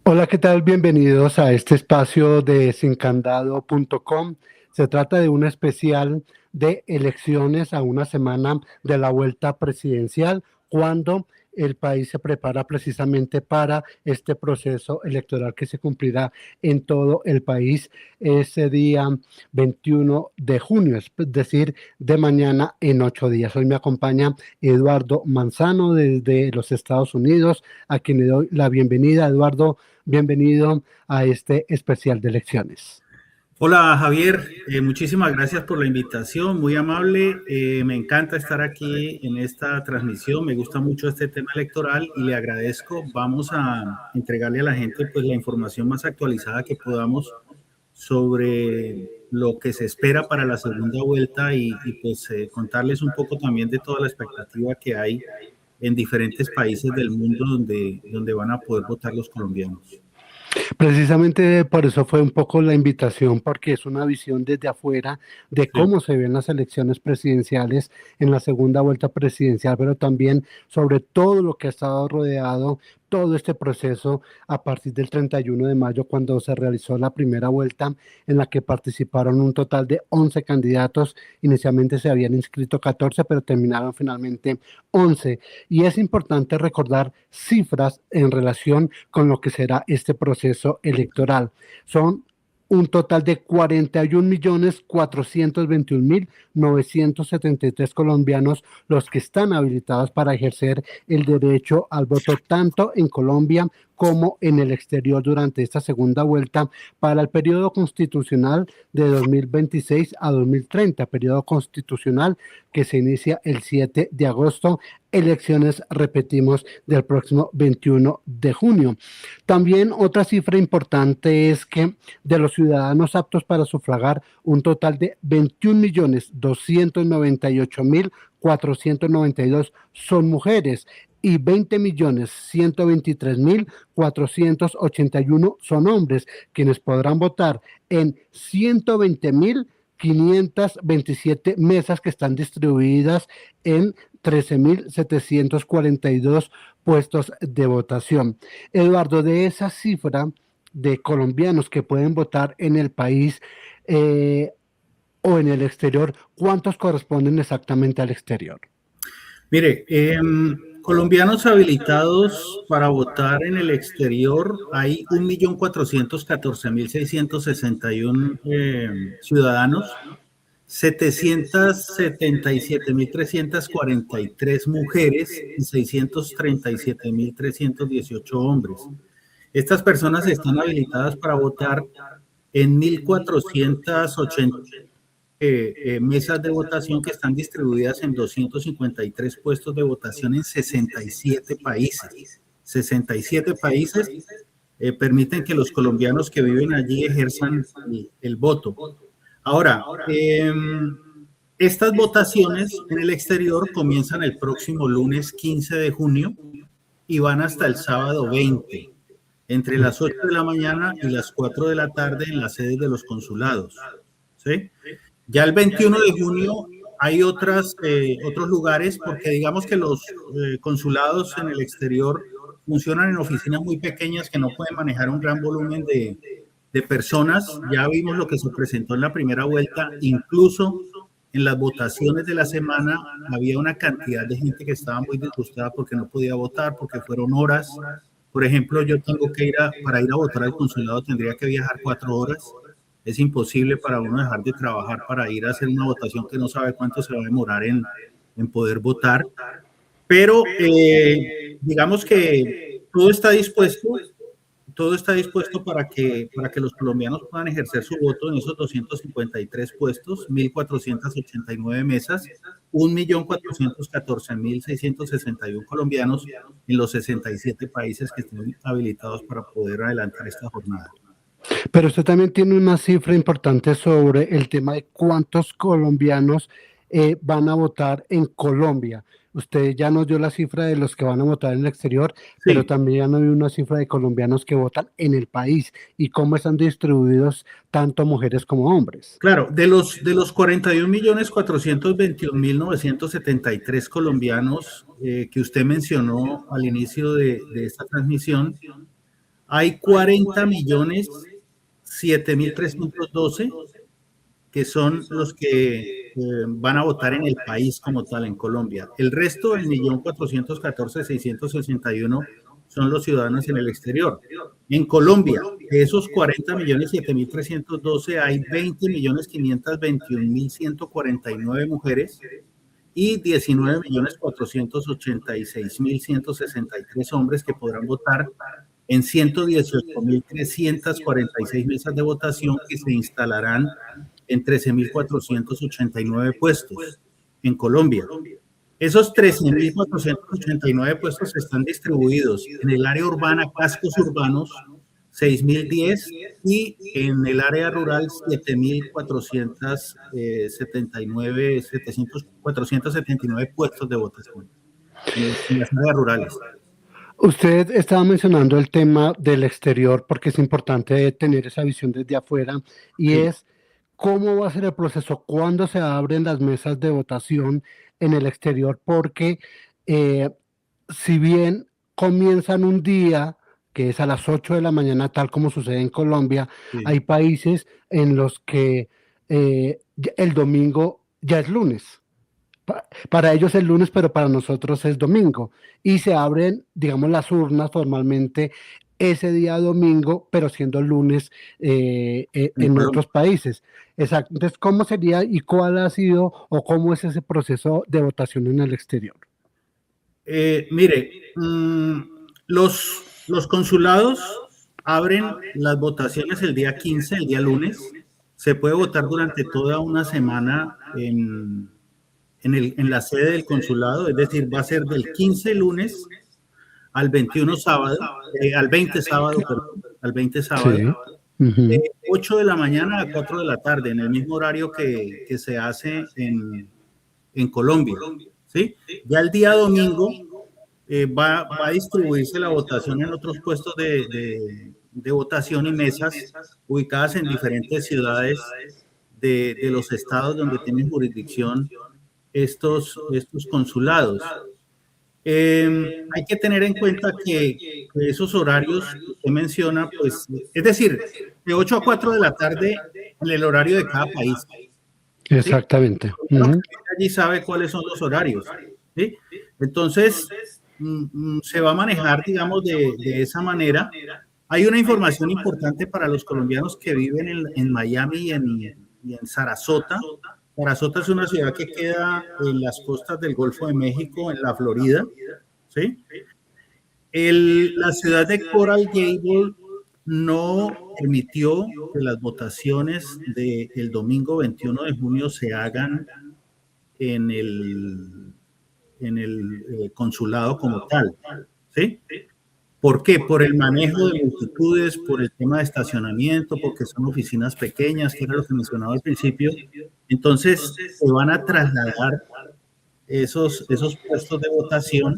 Hola, ¿qué tal? Bienvenidos a este espacio de sincandado.com. Se trata de un especial de elecciones a una semana de la vuelta presidencial, cuando el país se prepara precisamente para este proceso electoral que se cumplirá en todo el país ese día 21 de junio, es decir, de mañana en 8 días. Hoy me acompaña Eduardo Manzano desde los Estados Unidos, a quien le doy la bienvenida. Eduardo, bienvenido a este especial de elecciones. Hola Javier, muchísimas gracias por la invitación, muy amable. Me encanta estar aquí en esta transmisión, me gusta mucho este tema electoral y le agradezco. Vamos a entregarle a la gente pues la información más actualizada que podamos sobre lo que se espera para la segunda vuelta y contarles un poco también de toda la expectativa que hay en diferentes países del mundo donde van a poder votar los colombianos. Precisamente por eso fue un poco la invitación, porque es una visión desde afuera de Sí. cómo se ven las elecciones presidenciales en la segunda vuelta presidencial, pero también sobre todo lo que ha estado rodeado todo este proceso a partir del 31 de mayo, cuando se realizó la primera vuelta en la que participaron un total de 11 candidatos. Inicialmente se habían inscrito 14, pero terminaron finalmente 11. Y es importante recordar cifras en relación con lo que será este proceso electoral. Son un total de 41.421.973 colombianos los que están habilitados para ejercer el derecho al voto, tanto en Colombia como en el exterior, durante esta segunda vuelta para el periodo constitucional de 2026 a 2030, periodo constitucional que se inicia el 7 de agosto, elecciones, repetimos, del próximo 21 de junio. También otra cifra importante es que de los ciudadanos aptos para sufragar, un total de 21.298.492 son mujeres y 20.123.481 son hombres, quienes podrán votar en 120.527 mesas que están distribuidas en 13.742 puestos de votación. Eduardo, de esa cifra de colombianos que pueden votar en el país o en el exterior, ¿cuántos corresponden exactamente al exterior? Mire, colombianos habilitados para votar en el exterior hay 1.414.661 ciudadanos, 777.343 mujeres y 637.318 hombres. Estas personas están habilitadas para votar en 1.480 mesas de votación que están distribuidas en 253 puestos de votación en 67 países. 67 países permiten que los colombianos que viven allí ejerzan el voto. Ahora, estas votaciones en el exterior comienzan el próximo lunes 15 de junio y van hasta el sábado 20, entre las 8 de la mañana y las 4 de la tarde en las sedes de los consulados. ¿Sí? Ya el 21 de junio hay otros lugares, porque digamos que los consulados en el exterior funcionan en oficinas muy pequeñas que no pueden manejar un gran volumen de personas. Ya vimos lo que se presentó en la primera vuelta, incluso en las votaciones de la semana había una cantidad de gente que estaba muy disgustada porque no podía votar, porque fueron horas. Por ejemplo, yo tengo que para ir a votar al consulado tendría que viajar 4 horas. Es imposible para uno dejar de trabajar para ir a hacer una votación que no sabe cuánto se va a demorar en poder votar. Pero digamos que todo está dispuesto para que los colombianos puedan ejercer su voto en esos 253 puestos, 1.489 mesas, 1.414.661 colombianos en los 67 países que estén habilitados para poder adelantar esta jornada. Pero usted también tiene una cifra importante sobre el tema de cuántos colombianos van a votar en Colombia. Usted ya nos dio la cifra de los que van a votar en el exterior, pero Sí, también ya nos dio una cifra de colombianos que votan en el país y cómo están distribuidos tanto mujeres como hombres. claro, de los 41.421.973 colombianos que usted mencionó al inicio de esta transmisión, Hay 40.007.312 que son los que van a votar en el país como tal, en Colombia. El resto, el 1.414.661, son los ciudadanos en el exterior. En Colombia, de esos 40.007.312, hay 20.521.149 mujeres y 19.486.163 hombres que podrán votar en 118.346 mesas de votación que se instalarán en 13.489 puestos en Colombia. Esos 13.489 puestos están distribuidos en el área urbana, cascos urbanos, 6.010, y en el área rural, 479 puestos de votación en las áreas rurales. Usted estaba mencionando el tema del exterior porque es importante tener esa visión desde afuera y Sí. es cómo va a ser el proceso, cuándo se abren las mesas de votación en el exterior, porque si bien comienzan un día que es a las 8 de la mañana, tal como sucede en Colombia, Sí. hay países en los que el domingo ya es lunes. Para ellos es lunes, pero para nosotros es domingo. Y se abren, digamos, las urnas formalmente ese día domingo, pero siendo lunes en otros países. Exacto. Entonces, ¿cómo sería y cuál ha sido o cómo es ese proceso de votación en el exterior? Mire, los consulados abren las votaciones el día 15, el día lunes. Se puede votar durante toda una semana en la sede del consulado, es decir, va a ser del 15 lunes al 21 sábado, al 20 sábado, perdón, al 20 sábado, Sí. Uh-huh. 8 de la mañana a 4 de la tarde, en el mismo horario que se hace en Colombia, ¿sí? Ya el día domingo va a distribuirse la votación en otros puestos de votación y mesas ubicadas en diferentes ciudades de los estados donde tienen jurisdicción estos consulados. Hay que tener en cuenta que esos horarios que usted menciona, pues, es decir, de 8 a 4 de la tarde en el horario de cada país. Exactamente. ¿Sí? Uh-huh. Allí sabe cuáles son los horarios. ¿Sí? Entonces, se va a manejar, digamos, de esa manera. Hay una información importante para los colombianos que viven en Miami y en Sarasota. Sarasota es una ciudad que queda en las costas del Golfo de México, en la Florida, ¿sí? La ciudad de Coral Gable no permitió que las votaciones del domingo 21 de junio se hagan en el consulado como tal, ¿sí? ¿Por qué? Por el manejo de multitudes, por el tema de estacionamiento, porque son oficinas pequeñas, que era lo que mencionaba al principio. Entonces, se van a trasladar esos puestos de votación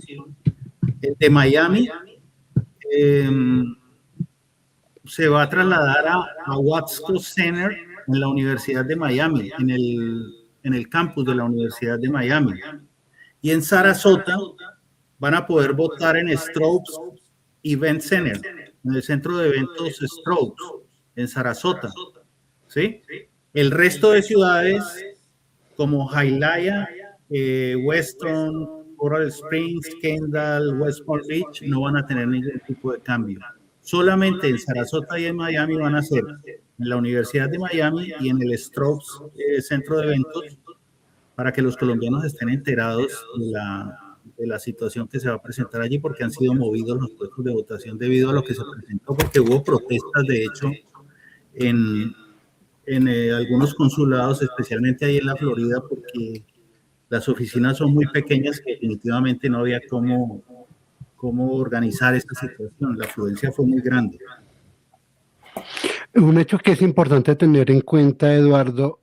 de Miami. Se va a trasladar a Watsco Center en la Universidad de Miami, en el campus de la Universidad de Miami. Y en Sarasota van a poder votar en Strokes Event Center, en el centro de eventos Strokes, en Sarasota. ¿Sí? El resto de ciudades como Hialeah, Weston, Coral Springs, Kendall, West Palm Beach no van a tener ningún tipo de cambio. Solamente en Sarasota y en Miami van a ser en la Universidad de Miami y en el Strokes Centro de Eventos, para que los colombianos estén enterados de la situación que se va a presentar allí, porque han sido movidos los puestos de votación debido a lo que se presentó, porque hubo protestas, de hecho, en algunos consulados, especialmente ahí en la Florida, porque las oficinas son muy pequeñas que definitivamente no había cómo organizar esta situación. La afluencia fue muy grande. Un hecho que es importante tener en cuenta, Eduardo,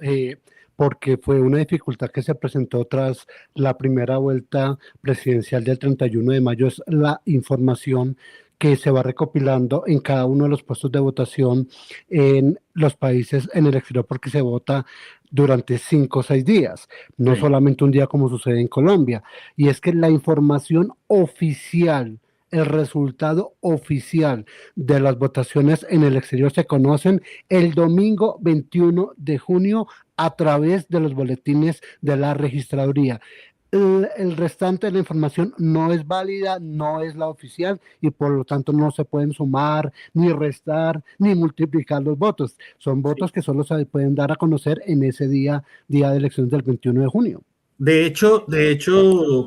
porque fue una dificultad que se presentó tras la primera vuelta presidencial del 31 de mayo, es la información que se va recopilando en cada uno de los puestos de votación en los países en el exterior, porque se vota durante 5 o 6 días, no solamente un día como sucede en Colombia. Y es que la información oficial el resultado oficial de las votaciones en el exterior se conocen el domingo 21 de junio a través de los boletines de la registraduría. El restante de la información no es válida, no es la oficial y por lo tanto no se pueden sumar, ni restar, ni multiplicar los votos. Son votos que solo se pueden dar a conocer en ese día de elecciones del 21 de junio. De hecho,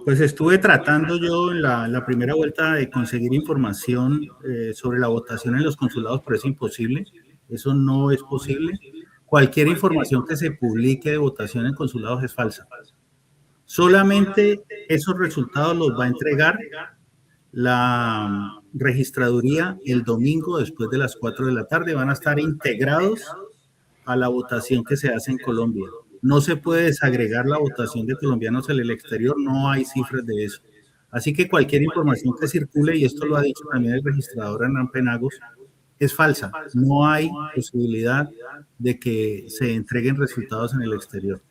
pues estuve tratando yo en la primera vuelta de conseguir información sobre la votación en los consulados, pero es imposible. Eso no es posible. Cualquier información que se publique de votación en consulados es falsa. Solamente esos resultados los va a entregar la registraduría el domingo después de las 4 de la tarde. Van a estar integrados a la votación que se hace en Colombia. No se puede desagregar la votación de colombianos en el exterior, no hay cifras de eso. Así que cualquier información que circule, y esto lo ha dicho también el registrador Hernán Penagos, es falsa. No hay posibilidad de que se entreguen resultados en el exterior.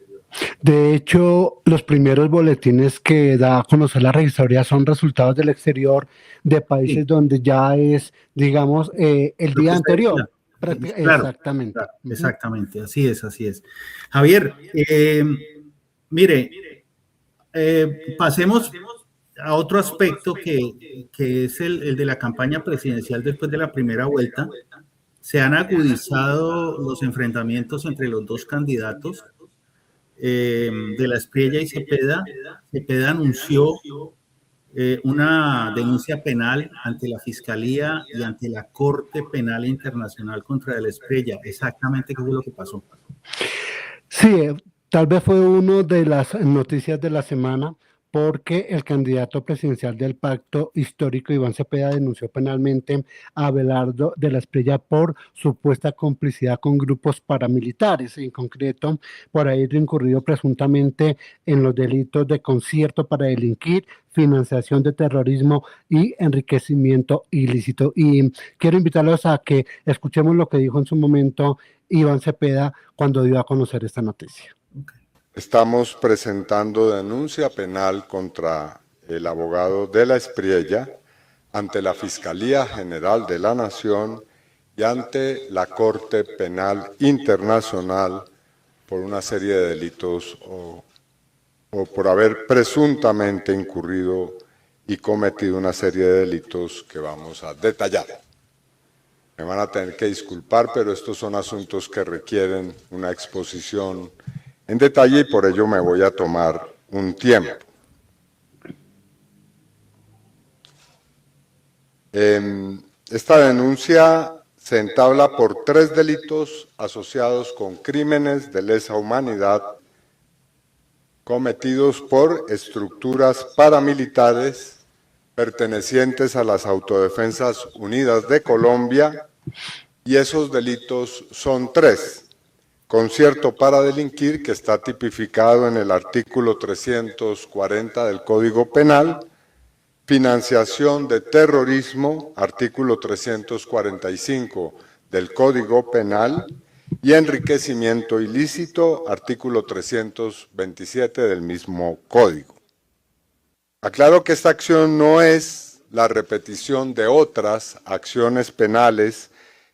De hecho, los primeros boletines que da a conocer la registraduría son resultados del exterior de países Sí, donde ya es, digamos, el lo día que usted anterior. decía. Claro, Exactamente. claro, exactamente, así es, así es. Javier, mire, pasemos a otro aspecto que es el de la campaña presidencial después de la primera vuelta. Se han agudizado los enfrentamientos entre los dos candidatos, de la Espriella y Cepeda. Cepeda anunció una denuncia penal ante la Fiscalía y ante la Corte Penal Internacional contra la Espriella. Exactamente qué fue lo que pasó. Sí, tal vez fue una de las noticias de la semana porque el candidato presidencial del pacto histórico, Iván Cepeda, denunció penalmente a Abelardo de la Espriella por supuesta complicidad con grupos paramilitares, en concreto por haber incurrido presuntamente en los delitos de concierto para delinquir, financiación de terrorismo y enriquecimiento ilícito. Y quiero invitarlos a que escuchemos lo que dijo en su momento Iván Cepeda cuando dio a conocer esta noticia. Estamos presentando denuncia penal contra el abogado de la Espriella ante la Fiscalía General de la Nación y ante la Corte Penal Internacional por una serie de delitos o por haber presuntamente incurrido y cometido una serie de delitos que vamos a detallar. Me van a tener que disculpar, pero estos son asuntos que requieren una exposición en detalle y por ello me voy a tomar un tiempo. Esta denuncia se entabla por 3 delitos asociados con crímenes de lesa humanidad cometidos por estructuras paramilitares pertenecientes a las Autodefensas Unidas de Colombia, y esos delitos son 3. Concierto para delinquir, que está tipificado en el artículo 340 del Código Penal, financiación de terrorismo, artículo 345 del Código Penal, y enriquecimiento ilícito, artículo 327 del mismo Código. Aclaro que esta acción no es la repetición de otras acciones penales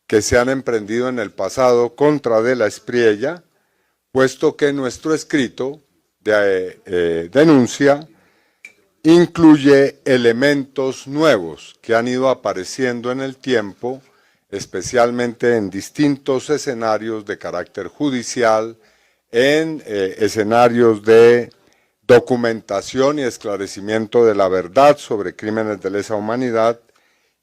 que se han emprendido en el pasado contra de la Espriella, puesto que nuestro escrito de denuncia incluye elementos nuevos que han ido apareciendo en el tiempo, especialmente en distintos escenarios de carácter judicial, en escenarios de documentación y esclarecimiento de la verdad sobre crímenes de lesa humanidad,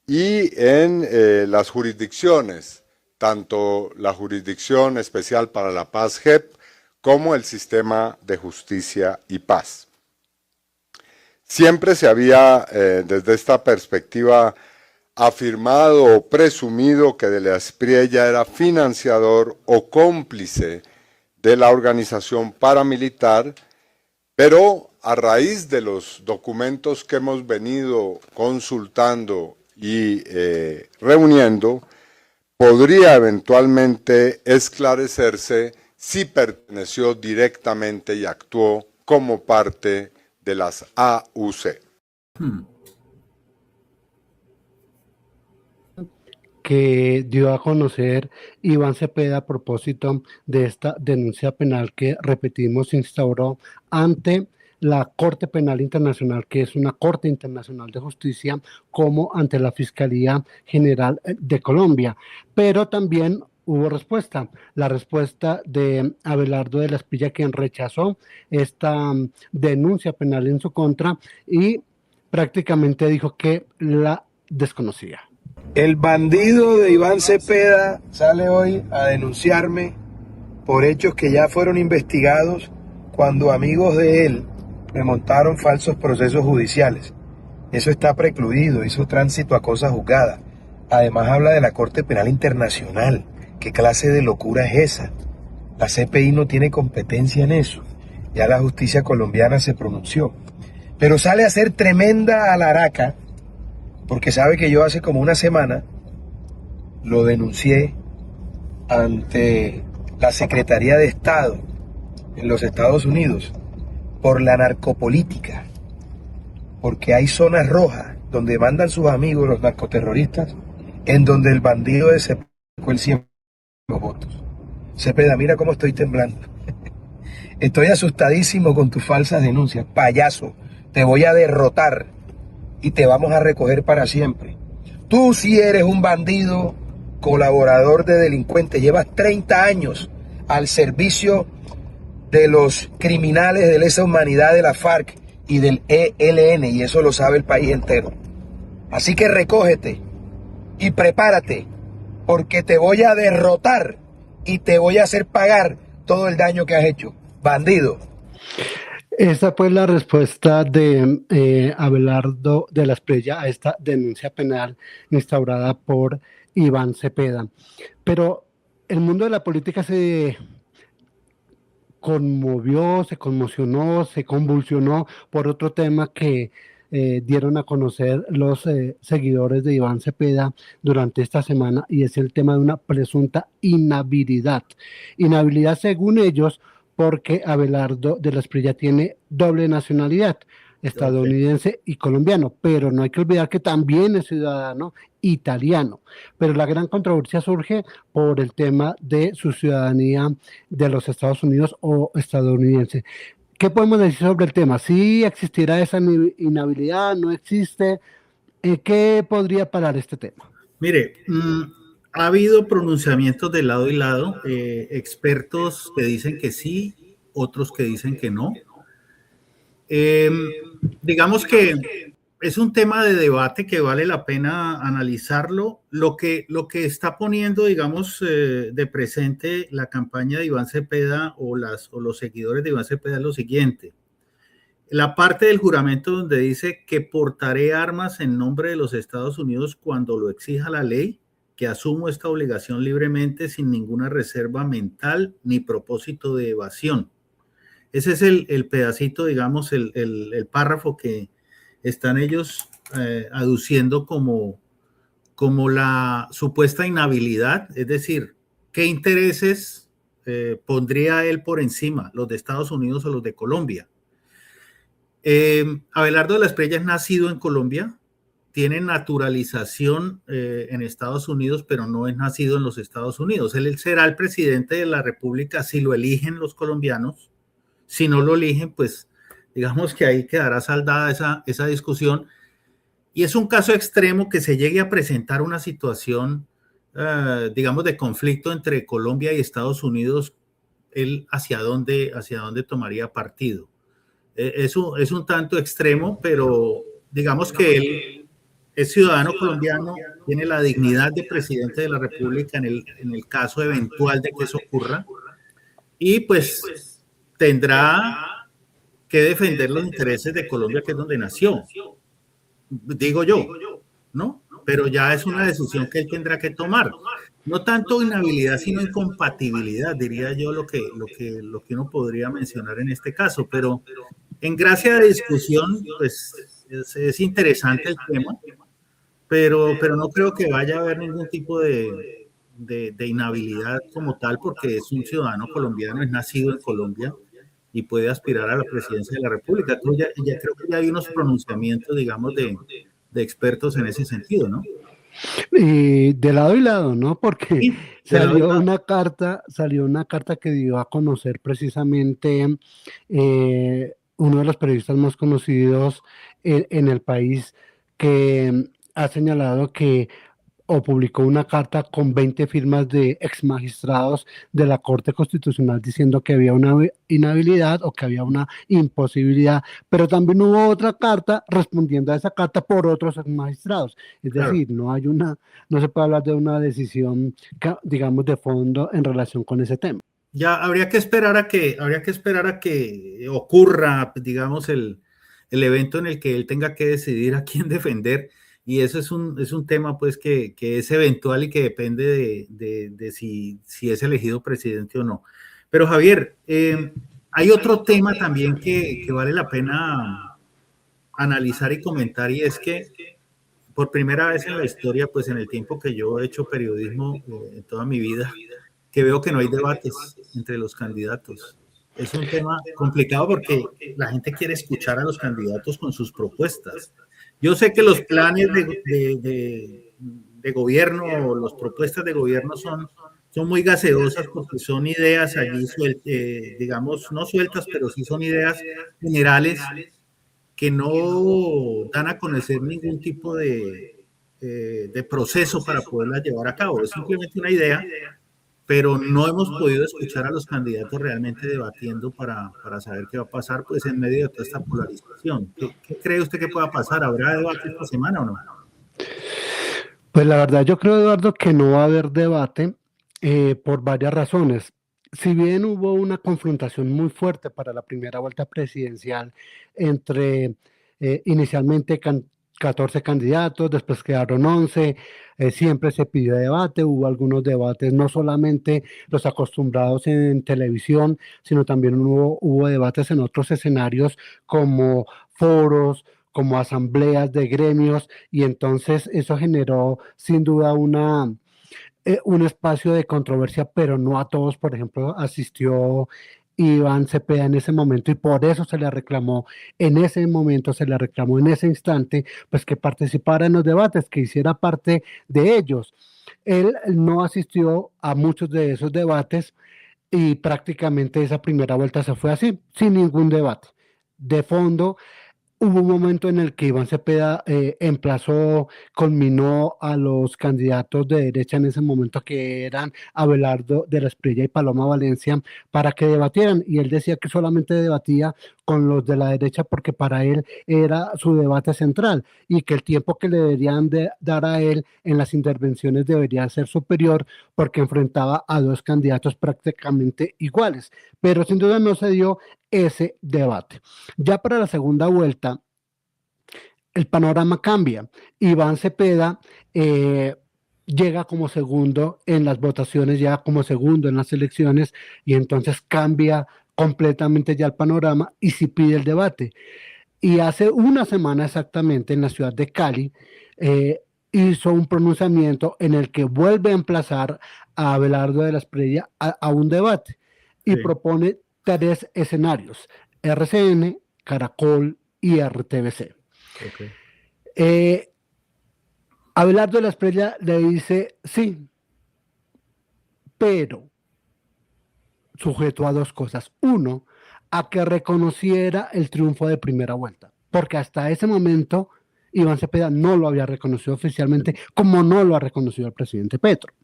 y en las jurisdicciones, tanto la Jurisdicción Especial para la Paz JEP como el Sistema de Justicia y Paz. Siempre se había, desde esta perspectiva, afirmado o presumido que de la Espriella era financiador o cómplice de la organización paramilitar, pero a raíz de los documentos que hemos venido consultando y reuniendo, podría eventualmente esclarecerse si perteneció directamente y actuó como parte de las AUC. que dio a conocer Iván Cepeda a propósito de esta denuncia penal que, repetimos, se instauró ante la Corte Penal Internacional, que es una Corte Internacional de Justicia, como ante la Fiscalía General de Colombia. Pero también hubo respuesta, la respuesta de Abelardo de la Espriella, quien rechazó esta denuncia penal en su contra y prácticamente dijo que la desconocía. El bandido de Iván Cepeda sale hoy a denunciarme por hechos que ya fueron investigados cuando amigos de él me montaron falsos procesos judiciales. Eso está precluido, hizo tránsito a cosa juzgada. Además habla de la Corte Penal Internacional. ¿Qué clase de locura es esa? La CPI no tiene competencia en eso. Ya la justicia colombiana se pronunció. Pero sale a hacer tremenda alaraca porque sabe que yo hace como una semana lo denuncié ante la Secretaría de Estado en los Estados Unidos por la narcopolítica, porque hay zonas rojas donde mandan sus amigos los narcoterroristas, en donde el bandido de Cepeda sacó el 100 votos. Cepeda, mira cómo estoy temblando. Estoy asustadísimo con tus falsas denuncias. Payaso, te voy a derrotar y te vamos a recoger para siempre. Tú sí eres un bandido, colaborador de delincuentes. Llevas 30 años al servicio de los criminales de lesa humanidad de la FARC y del ELN, y eso lo sabe el país entero. Así que recógete y prepárate, porque te voy a derrotar y te voy a hacer pagar todo el daño que has hecho, bandido. Esa fue la respuesta de Abelardo de la Espriella a esta denuncia penal instaurada por Iván Cepeda. Pero el mundo de la política se conmovió, se conmocionó, se convulsionó por otro tema que dieron a conocer los seguidores de Iván Cepeda durante esta semana, y es el tema de una presunta inhabilidad. Inhabilidad según ellos porque Abelardo de la Espriella tiene doble nacionalidad, estadounidense y colombiano, pero no hay que olvidar que también es ciudadano italiano. Pero la gran controversia surge por el tema de su ciudadanía de los Estados Unidos o estadounidense. ¿Qué podemos decir sobre el tema? ¿Sí existirá esa inhabilidad? ¿No existe? ¿Qué podría parar este tema? Mire, ha habido pronunciamientos de lado y lado, expertos que dicen que sí, otros que dicen que no. Digamos que es un tema de debate que vale la pena analizarlo. Lo que está poniendo, digamos, de presente la campaña de Iván Cepeda o los seguidores de Iván Cepeda es lo siguiente. La parte del juramento donde dice que portaré armas en nombre de los Estados Unidos cuando lo exija la ley, que asumo esta obligación libremente sin ninguna reserva mental ni propósito de evasión. Ese es el pedacito, digamos, el párrafo que están ellos aduciendo como la supuesta inhabilidad, es decir, ¿qué intereses pondría él por encima, los de Estados Unidos o los de Colombia? Abelardo de la Espriella es nacido en Colombia, tiene naturalización en Estados Unidos, pero no es nacido en los Estados Unidos. Él será el presidente de la República si lo eligen los colombianos. Si no lo eligen, pues digamos que ahí quedará saldada esa discusión. Y es un caso extremo que se llegue a presentar una situación, digamos, de conflicto entre Colombia y Estados Unidos, él hacia dónde tomaría partido. Es un tanto extremo, pero digamos que él es ciudadano colombiano, tiene la dignidad de presidente de la República en el caso eventual de que eso ocurra, y pues tendrá que defender los intereses de Colombia, que es donde nació, digo yo, ¿no? Pero ya es una decisión que él tendrá que tomar. No tanto inhabilidad, sino incompatibilidad, diría yo, lo que uno podría mencionar en este caso. Pero en gracia de discusión, pues es interesante el tema, pero no creo que vaya a haber ningún tipo de inhabilidad como tal, porque es un ciudadano colombiano, es nacido en Colombia y puede aspirar a la presidencia de la República. Ya creo que ya hay unos pronunciamientos, digamos, de expertos en ese sentido, ¿no? Y de lado y lado, ¿no? Porque Sí, de lado y lado. salió una carta que dio a conocer precisamente uno de los periodistas más conocidos en el país, que ha señalado que o publicó una carta con 20 firmas de ex magistrados de la Corte Constitucional diciendo que había una inhabilidad o que había una imposibilidad, pero también hubo otra carta respondiendo a esa carta por otros ex magistrados. Es Claro. decir, no se puede hablar de una decisión, digamos, de fondo en relación con ese tema. Ya habría que esperar a que ocurra, digamos, el evento en el que él tenga que decidir a quién defender. Y eso es un tema pues que es eventual y que depende de si es elegido presidente o no. Pero Javier, hay otro tema también que vale la pena analizar y comentar, y es que por primera vez en la historia, pues en el tiempo que yo he hecho periodismo en toda mi vida, que veo que no hay debates entre los candidatos. Es un tema complicado porque la gente quiere escuchar a los candidatos con sus propuestas. Yo sé que los planes de gobierno o las propuestas de gobierno son muy gaseosas porque son ideas allí, digamos, no sueltas, pero sí son ideas generales que no dan a conocer ningún tipo de proceso para poderla llevar a cabo. Es simplemente una idea, pero no hemos podido escuchar a los candidatos realmente debatiendo para saber qué va a pasar pues en medio de toda esta polarización. ¿Qué cree usted que pueda pasar? ¿Habrá debate esta semana o no? Pues la verdad, yo creo, Eduardo, que no va a haber debate por varias razones. Si bien hubo una confrontación muy fuerte para la primera vuelta presidencial entre inicialmente 14 candidatos, después quedaron 11, siempre se pidió debate, hubo algunos debates, no solamente los acostumbrados en televisión, sino también hubo debates en otros escenarios como foros, como asambleas de gremios, y entonces eso generó sin duda un espacio de controversia, pero no a todos. Por ejemplo, asistió Iván Cepeda en ese momento y por eso se le reclamó en ese momento, se le reclamó en ese instante, pues que participara en los debates, que hiciera parte de ellos. Él no asistió a muchos de esos debates y prácticamente esa primera vuelta se fue así, sin ningún debate. De fondo, hubo un momento en el que Iván Cepeda culminó a los candidatos de derecha en ese momento, que eran Abelardo de la Espriella y Paloma Valencia, para que debatieran. Y él decía que solamente debatía con los de la derecha porque para él era su debate central y que el tiempo que le deberían dar a él en las intervenciones debería ser superior porque enfrentaba a dos candidatos prácticamente iguales. Pero sin duda no se dio ese debate. Ya para la segunda vuelta, el panorama cambia. Iván Cepeda llega como segundo en las votaciones, llega como segundo en las elecciones, y entonces cambia completamente ya el panorama y sí pide el debate. Y hace una semana exactamente en la ciudad de Cali hizo un pronunciamiento en el que vuelve a emplazar a Abelardo de la Espriella a un debate y Sí. propone 3 escenarios: RCN, Caracol y RTBC. Okay. Abelardo de la Espriella le dice sí, pero sujeto a 2 cosas. Uno, a que reconociera el triunfo de primera vuelta, porque hasta ese momento Iván Cepeda no lo había reconocido oficialmente, como no lo ha reconocido el presidente Petro.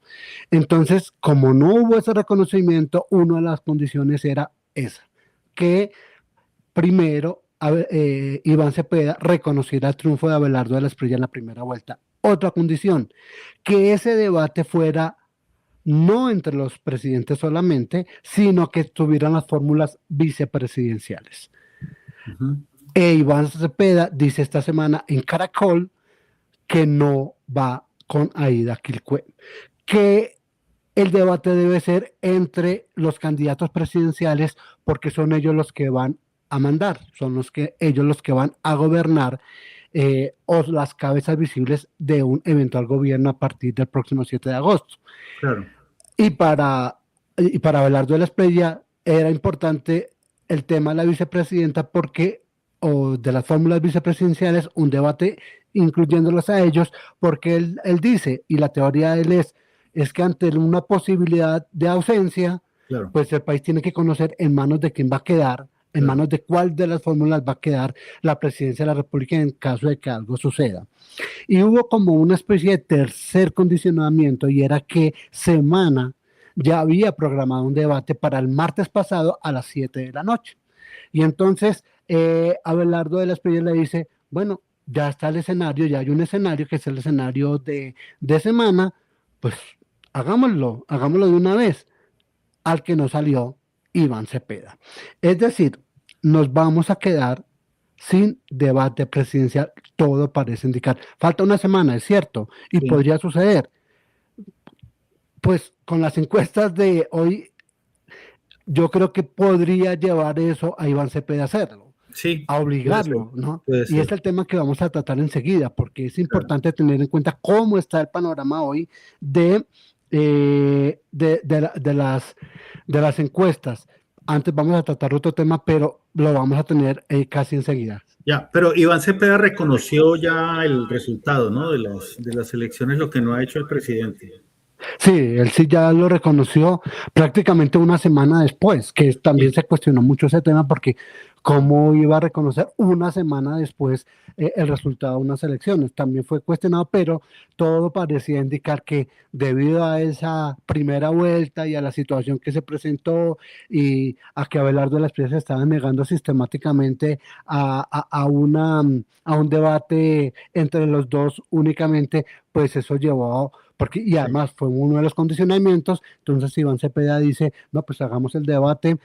Entonces, como no hubo ese reconocimiento, una de las condiciones era esa, que primero Iván Cepeda reconociera el triunfo de Abelardo de la Espriella en la primera vuelta. Otra condición, que ese debate fuera no entre los presidentes solamente, sino que tuvieran las fórmulas vicepresidenciales. Iván Cepeda dice esta semana en Caracol que no va con Aida Quilcue, que el debate debe ser entre los candidatos presidenciales porque son ellos los que van a mandar, son ellos los que van a gobernar o las cabezas visibles de un eventual gobierno a partir del próximo 7 de agosto. Claro. Y para Abelardo de la Espriella era importante el tema de la vicepresidenta porque o de las fórmulas vicepresidenciales, un debate incluyéndolos a ellos, porque él dice, y la teoría de él es que ante una posibilidad de ausencia, Claro, pues el país tiene que conocer en manos de quién va a quedar, en claro. manos de cuál de las fórmulas va a quedar la presidencia de la República en caso de que algo suceda. Y hubo como una especie de tercer condicionamiento, y era que Semana ya había programado un debate para el martes pasado a las 7 de la noche. Y entonces Abelardo de la Espriella le dice, bueno, ya está el escenario, ya hay un escenario que es el escenario de Semana, pues hagámoslo de una vez. Al que no salió Iván Cepeda. Es decir, nos vamos a quedar sin debate presidencial, todo parece indicar. Falta una semana, es cierto, y Sí, podría suceder. Pues con las encuestas de hoy, yo creo que podría llevar eso a Iván Cepeda a hacerlo, sí, a puede ser, obligarlo, ¿no? puede Y ser. es el tema que vamos a tratar enseguida, porque es Claro. importante tener en cuenta cómo está el panorama hoy de las encuestas. Antes vamos a tratar otro tema, pero lo vamos a tener casi enseguida. Ya, pero Iván Cepeda reconoció ya el resultado, ¿no? De las elecciones, lo que no ha hecho el presidente. Sí, él sí ya lo reconoció prácticamente una semana después, que también Sí, se cuestionó mucho ese tema porque cómo iba a reconocer una semana después el resultado de unas elecciones. También fue cuestionado, pero todo parecía indicar que debido a esa primera vuelta y a la situación que se presentó y a que Abelardo de la Espriella se estaba negando sistemáticamente a un debate entre los dos únicamente, pues eso llevó porque, y sí. además fue uno de los condicionamientos. Entonces Iván Cepeda dice, no, pues hagamos el debate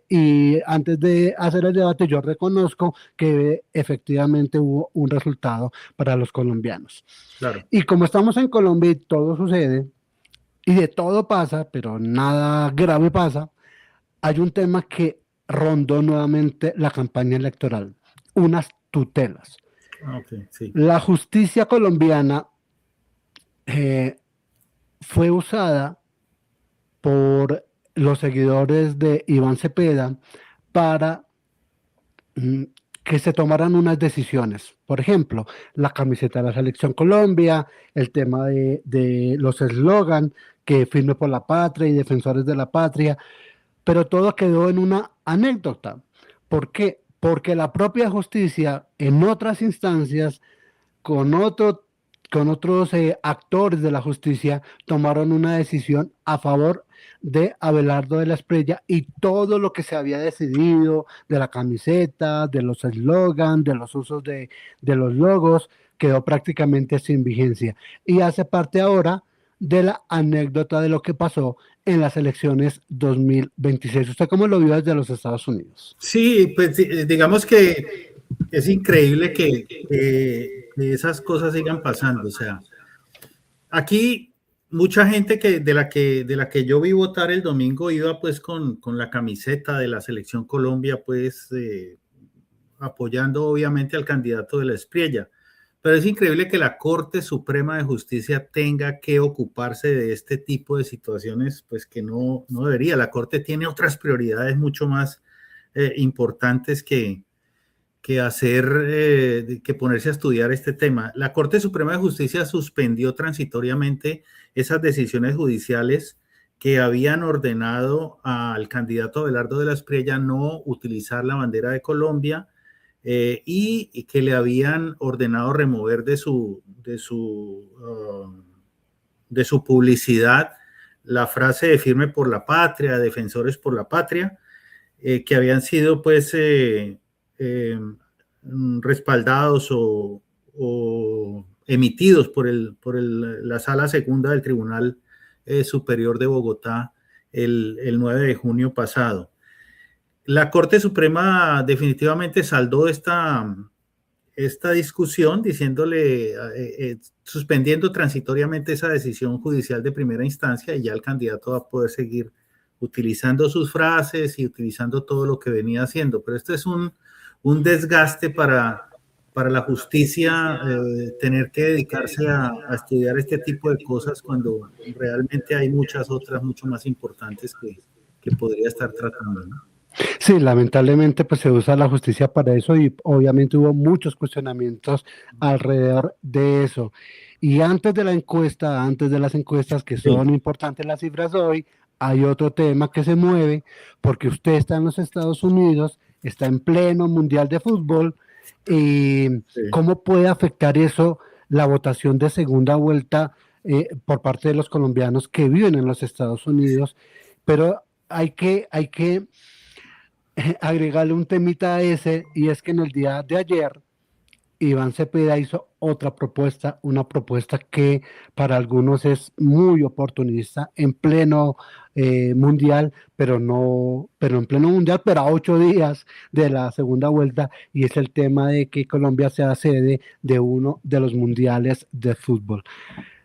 y antes de hacer el debate yo reconozco que efectivamente hubo un resultado para los colombianos. Claro. Y como estamos en Colombia y todo sucede, y de todo pasa, pero nada grave pasa, hay un tema que rondó nuevamente la campaña electoral, unas tutelas. Ah, ok, sí. La justicia colombiana eh, fue usada por los seguidores de Iván Cepeda para mm, que se tomaran unas decisiones. Por ejemplo, la camiseta de la Selección Colombia, el tema de los eslogan, que firme por la patria y defensores de la patria, pero todo quedó en una anécdota. ¿Por qué? Porque la propia justicia en otras instancias con, otro, con otros actores de la justicia tomaron una decisión a favor de Abelardo de la Espriella y todo lo que se había decidido de la camiseta, de los eslogans, de los usos de los logos, quedó prácticamente sin vigencia. Y hace parte ahora de la anécdota de lo que pasó en las elecciones 2026. ¿Usted cómo lo vio desde los Estados Unidos? Sí, pues digamos que es increíble que esas cosas sigan pasando. O sea, aquí mucha gente de la que yo vi votar el domingo iba pues con la camiseta de la Selección Colombia, pues apoyando obviamente al candidato de la Espriella. Pero es increíble que la Corte Suprema de Justicia tenga que ocuparse de este tipo de situaciones, pues que no debería. La Corte tiene otras prioridades mucho más importantes que ponerse a estudiar este tema. La Corte Suprema de Justicia suspendió transitoriamente esas decisiones judiciales que habían ordenado al candidato Abelardo de la Espriella no utilizar la bandera de Colombia y que le habían ordenado remover de su publicidad la frase de firme por la patria, defensores por la patria, que habían sido pues respaldados o emitidos por la Sala Segunda del Tribunal Superior de Bogotá el 9 de junio pasado. La Corte Suprema definitivamente saldó esta discusión diciéndole, suspendiendo transitoriamente esa decisión judicial de primera instancia y ya el candidato va a poder seguir utilizando sus frases y utilizando todo lo que venía haciendo. Pero esto es un desgaste para la justicia, tener que dedicarse a estudiar este tipo de cosas cuando realmente hay muchas otras mucho más importantes que podría estar tratando, ¿no? Sí, lamentablemente pues se usa la justicia para eso y obviamente hubo muchos cuestionamientos alrededor de eso. Y antes de la encuesta, antes de las encuestas que Sí, son importantes las cifras hoy, hay otro tema que se mueve porque usted está en los Estados Unidos, está en pleno mundial de fútbol y sí. cómo puede afectar eso la votación de segunda vuelta por parte de los colombianos que viven en los Estados Unidos. Pero hay que agregarle un temita a ese, y es que en el día de ayer Iván Cepeda hizo otra propuesta, una propuesta que para algunos es muy oportunista en pleno mundial, pero en pleno mundial, pero a 8 días de la segunda vuelta, y es el tema de que Colombia sea sede de uno de los mundiales de fútbol.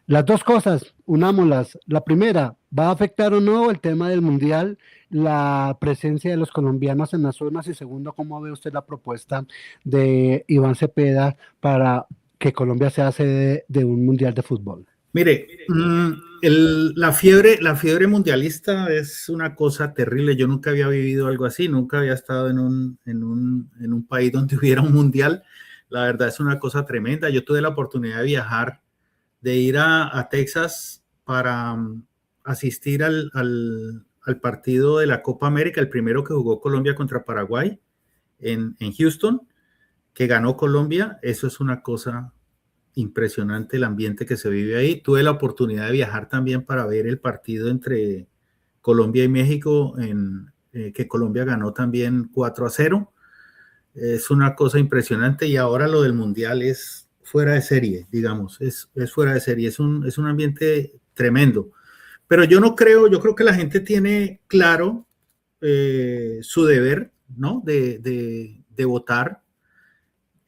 Las dos cosas, unámoslas. La primera, ¿va a afectar o no el tema del mundial, la presencia de los colombianos en las urnas? Y segundo, ¿cómo ve usted la propuesta de Iván Cepeda para que Colombia sea sede de un mundial de fútbol? Mire, la fiebre mundialista es una cosa terrible. Yo nunca había vivido algo así, nunca había estado en un país donde hubiera un mundial. La verdad es una cosa tremenda. Yo tuve la oportunidad de viajar, de ir a Texas para asistir al partido de la Copa América, el primero que jugó Colombia contra Paraguay en Houston, que ganó Colombia. Eso es una cosa impresionante, el ambiente que se vive ahí. Tuve la oportunidad de viajar también para ver el partido entre Colombia y México, que Colombia ganó también 4-0. Es una cosa impresionante, y ahora lo del Mundial es fuera de serie, digamos, es fuera de serie, es un ambiente tremendo. Pero yo no creo, yo creo que la gente tiene claro su deber, ¿no? De votar.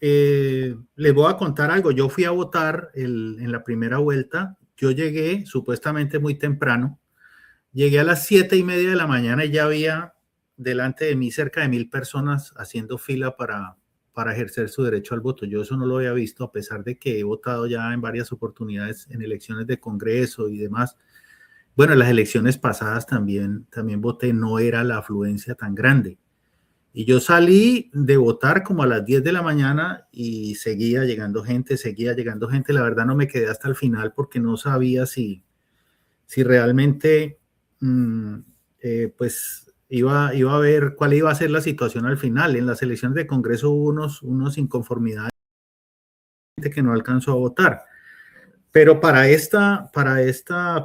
Les voy a contar algo. Yo fui a votar en la primera vuelta. Yo llegué supuestamente muy temprano. Llegué a las 7:30 de la mañana y ya había delante de mí cerca de 1.000 personas haciendo fila para ejercer su derecho al voto. Yo eso no lo había visto, a pesar de que he votado ya en varias oportunidades en elecciones de Congreso y demás. Bueno, en las elecciones pasadas también voté, no era la afluencia tan grande. Y yo salí de votar como a las 10 de la mañana y seguía llegando gente, seguía llegando gente. La verdad no me quedé hasta el final porque no sabía si realmente pues iba a ver cuál iba a ser la situación al final. En las elecciones de Congreso hubo unos inconformidades que no alcanzó a votar. Pero para esta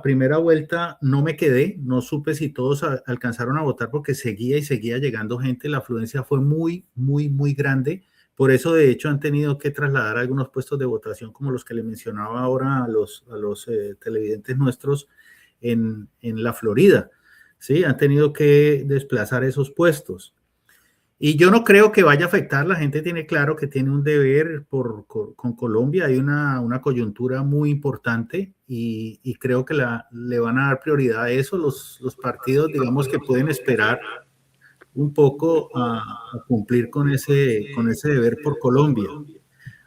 primera vuelta no me quedé, no supe si todos alcanzaron a votar porque seguía y seguía llegando gente, la afluencia fue muy, muy, muy grande. Por eso, de hecho, han tenido que trasladar algunos puestos de votación como los que le mencionaba ahora a los televidentes nuestros en la Florida. ¿Sí? Han tenido que desplazar esos puestos. Y yo no creo que vaya a afectar. La gente tiene claro que tiene un deber con Colombia. Hay una coyuntura muy importante y creo que le van a dar prioridad a eso. Los partidos, digamos, que pueden esperar un poco a cumplir con ese deber por Colombia.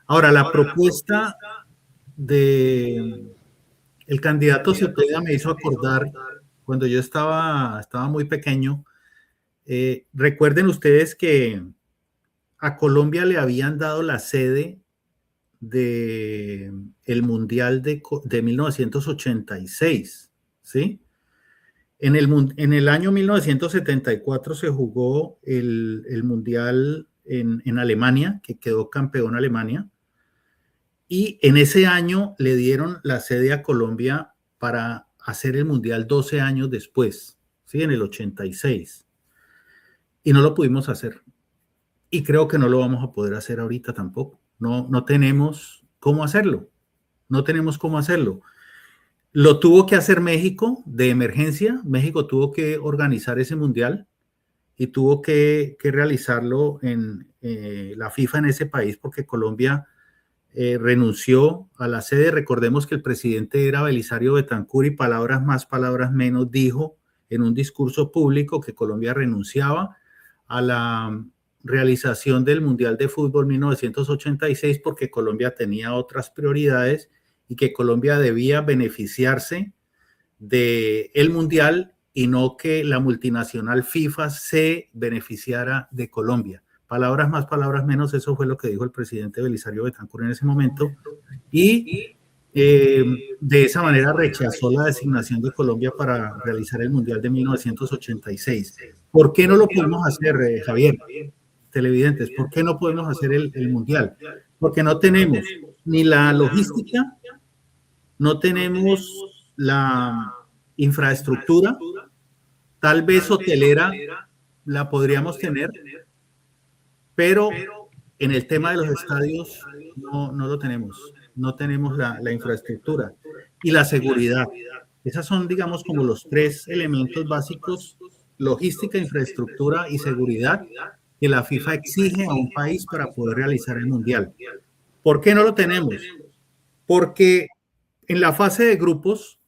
Ahora, la propuesta de el candidato Cepeda me hizo acordar cuando yo estaba muy pequeño. Recuerden ustedes que a Colombia le habían dado la sede de el Mundial de 1986, ¿sí? En el año 1974 se jugó el Mundial en Alemania, que quedó campeón Alemania, y en ese año le dieron la sede a Colombia para hacer el Mundial 12 años después, ¿sí? En el 86. Y no lo pudimos hacer. Y creo que no lo vamos a poder hacer ahorita tampoco. No tenemos cómo hacerlo. No tenemos cómo hacerlo. Lo tuvo que hacer México de emergencia. México tuvo que organizar ese mundial y tuvo que realizarlo en la FIFA en ese país porque Colombia renunció a la sede. Recordemos que el presidente era Belisario Betancur y palabras más, palabras menos dijo en un discurso público que Colombia renunciaba a la realización del Mundial de Fútbol 1986 porque Colombia tenía otras prioridades y que Colombia debía beneficiarse del Mundial y no que la multinacional FIFA se beneficiara de Colombia. Palabras más, palabras menos, eso fue lo que dijo el presidente Belisario Betancur en ese momento, y de esa manera rechazó la designación de Colombia para realizar el Mundial de 1986. ¿Por qué no lo podemos hacer, Javier? Televidentes, ¿por qué no podemos hacer el Mundial? Porque no tenemos ni la logística, no tenemos la infraestructura, tal vez hotelera la podríamos tener, pero en el tema de los estadios no lo tenemos, no tenemos la infraestructura y la seguridad. Esas son, digamos, como los tres elementos básicos: logística, infraestructura y seguridad, que la FIFA exige a un país para poder realizar el Mundial. ¿Por qué no lo tenemos? Porque en la fase de grupos,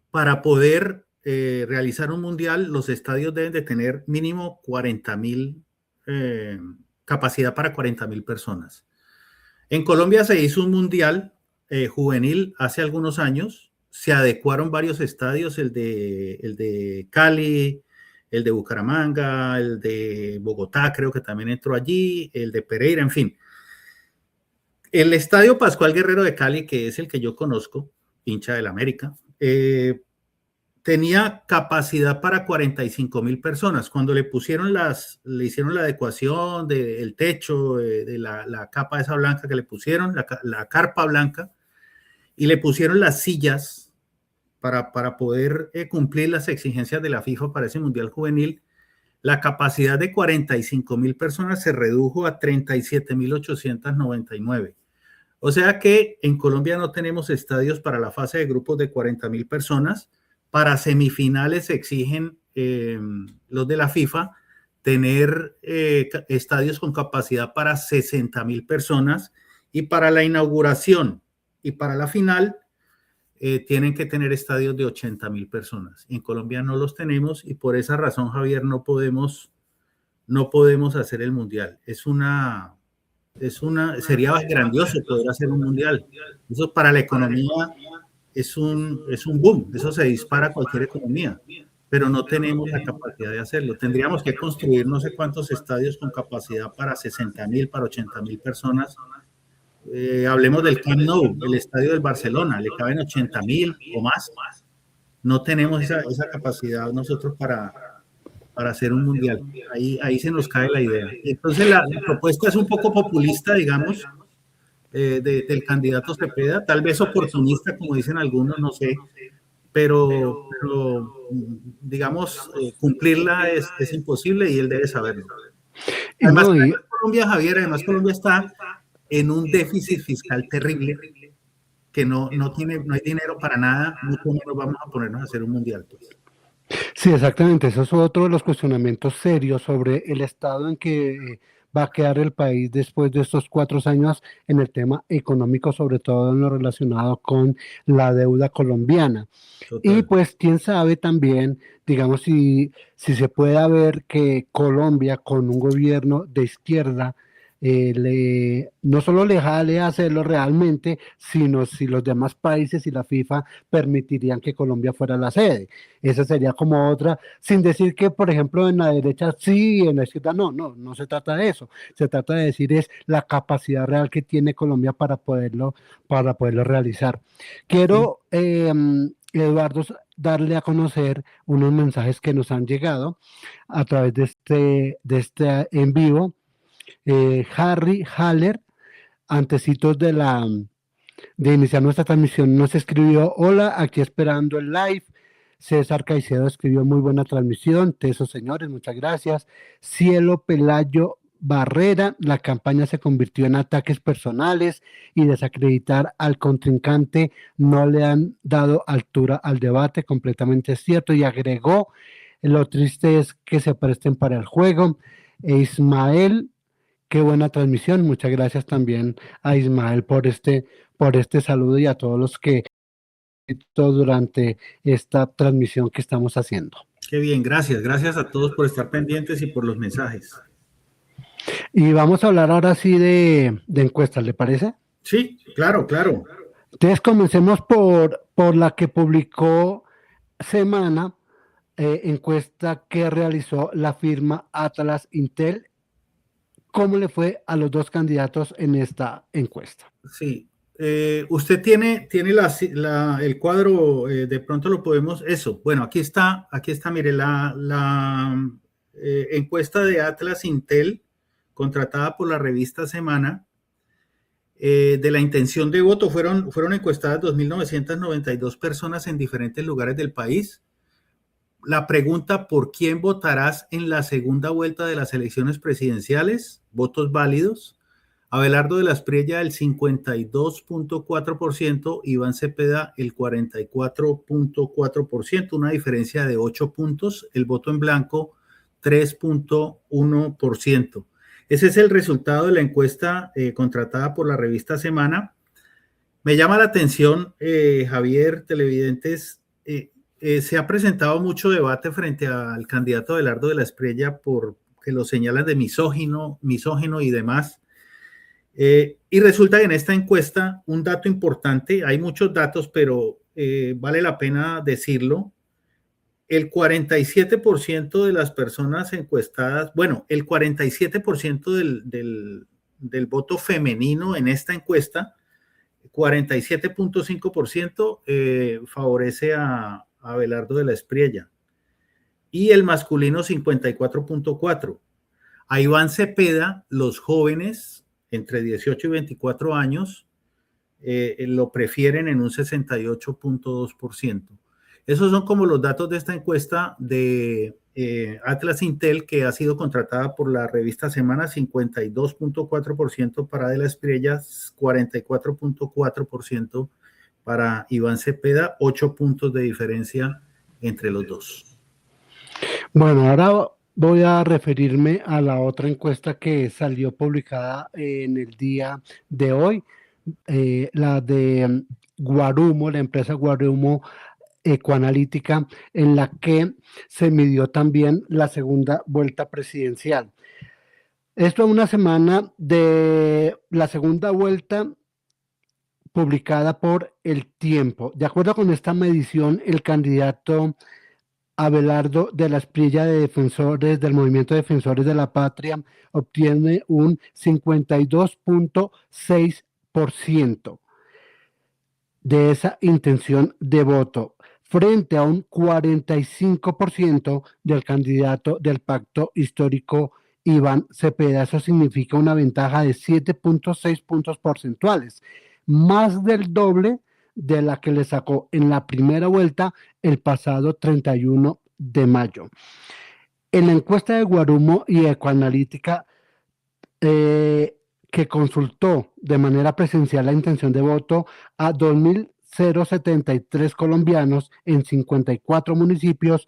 para poder realizar un Mundial, los estadios deben de tener mínimo 40,000, capacidad para 40,000 personas. En Colombia se hizo un Mundial juvenil hace algunos años, se adecuaron varios estadios, el de Cali, el de Bucaramanga, el de Bogotá creo que también entró allí, el de Pereira, en fin. El Estadio Pascual Guerrero de Cali, que es el que yo conozco, hincha del América, tenía capacidad para 45,000 personas. Cuando le hicieron la adecuación del techo, de la capa esa blanca que le pusieron, la carpa blanca, y le pusieron las sillas para poder cumplir las exigencias de la FIFA para ese Mundial Juvenil, la capacidad de 45,000 personas se redujo a 37,899. O sea que en Colombia no tenemos estadios para la fase de grupos de 40,000 personas. Para semifinales exigen los de la FIFA tener estadios con capacidad para 60,000 personas, y para la inauguración y para la final tienen que tener estadios de 80,000 personas. En Colombia no los tenemos y por esa razón, Javier, no podemos hacer el Mundial. Sería grandioso poder hacer un Mundial. Eso para la economía es un boom, eso se dispara cualquier economía, pero no tenemos la capacidad de hacerlo. Tendríamos que construir no sé cuántos estadios con capacidad para 60,000, para 80,000 personas. Hablemos del Camp Nou, el estadio del Barcelona, le caben 80,000 o más. No tenemos esa capacidad nosotros para hacer un Mundial. Ahí se nos cae la idea. Entonces la propuesta es un poco populista, digamos, del candidato Cepeda, tal vez oportunista, como dicen algunos, no sé, pero digamos, cumplirla es imposible y él debe saberlo. Además, Colombia, Javier, Colombia está en un déficit fiscal terrible, que no hay dinero para nada, mucho menos vamos a ponernos a hacer un Mundial, pues. Sí, exactamente. Eso es otro de los cuestionamientos serios sobre el estado en que va a quedar el país después de estos 4 años en el tema económico, sobre todo en lo relacionado con la deuda colombiana. Total. Y pues quién sabe también, digamos, si se puede ver que Colombia con un gobierno de izquierda no solo le jale a hacerlo realmente, sino si los demás países y la FIFA permitirían que Colombia fuera la sede. Esa sería como otra, sin decir que, por ejemplo, en la derecha sí, en la izquierda no se trata de eso. Se trata de decir es la capacidad real que tiene Colombia para poderlo realizar. Quiero, Eduardo, darle a conocer unos mensajes que nos han llegado a través de este en vivo. Harry Haller, antecitos de iniciar nuestra transmisión, nos escribió: hola, aquí esperando el live. César Caicedo escribió: muy buena transmisión, tesos señores, muchas gracias. Cielo Pelayo Barrera: la campaña se convirtió en ataques personales y desacreditar al contrincante, no le han dado altura al debate, completamente cierto. Y agregó: lo triste es que se presten para el juego. Ismael: qué buena transmisión, muchas gracias también a Ismael por este saludo y a todos los que durante esta transmisión que estamos haciendo. Qué bien, gracias a todos por estar pendientes y por los mensajes. Y vamos a hablar ahora sí de encuestas, ¿le parece? Sí, claro. Entonces comencemos por la que publicó Semana, encuesta que realizó la firma Atlas Intel. ¿Cómo le fue a los dos candidatos en esta encuesta? Sí. Usted tiene el cuadro, de pronto lo podemos, eso, bueno, aquí está, mire, la encuesta de Atlas Intel, contratada por la revista Semana, de la intención de voto, fueron encuestadas 2.992 personas en diferentes lugares del país. La pregunta, ¿por quién votarás en la segunda vuelta de las elecciones presidenciales? Votos válidos. Abelardo de la Espriella el 52.4%, Iván Cepeda el 44.4%, una diferencia de 8 puntos, el voto en blanco 3.1%. Ese es el resultado de la encuesta contratada por la revista Semana. Me llama la atención, Javier, televidentes, se ha presentado mucho debate frente al candidato Abelardo de la Espriella porque lo señalan de misógino y demás. Y resulta que en esta encuesta, un dato importante, hay muchos datos, pero vale la pena decirlo, el 47% de las personas encuestadas, bueno, el 47% del voto femenino en esta encuesta, 47.5% favorece a Abelardo de la Espriella, y el masculino 54.4%. A Iván Cepeda, los jóvenes entre 18 y 24 años lo prefieren en un 68.2%. Esos son como los datos de esta encuesta de Atlas Intel, que ha sido contratada por la revista Semana. 52.4% para de la Espriella, 44.4% para Iván Cepeda, 8 puntos de diferencia entre los dos. Bueno, ahora voy a referirme a la otra encuesta que salió publicada en el día de hoy, la de Guarumo, la empresa Guarumo Ecoanalítica, en la que se midió también la segunda vuelta presidencial. Esto es una semana de la segunda vuelta publicada por El Tiempo. De acuerdo con esta medición, el candidato Abelardo de la Espriella de Defensores del Movimiento de Defensores de la Patria obtiene un 52.6% de esa intención de voto, frente a un 45% del candidato del Pacto Histórico Iván Cepeda. Eso significa una ventaja de 7.6 puntos porcentuales, más del doble de la que le sacó en la primera vuelta el pasado 31 de mayo. En la encuesta de Guarumo y Ecoanalítica, que consultó de manera presencial la intención de voto a 2.073 colombianos en 54 municipios,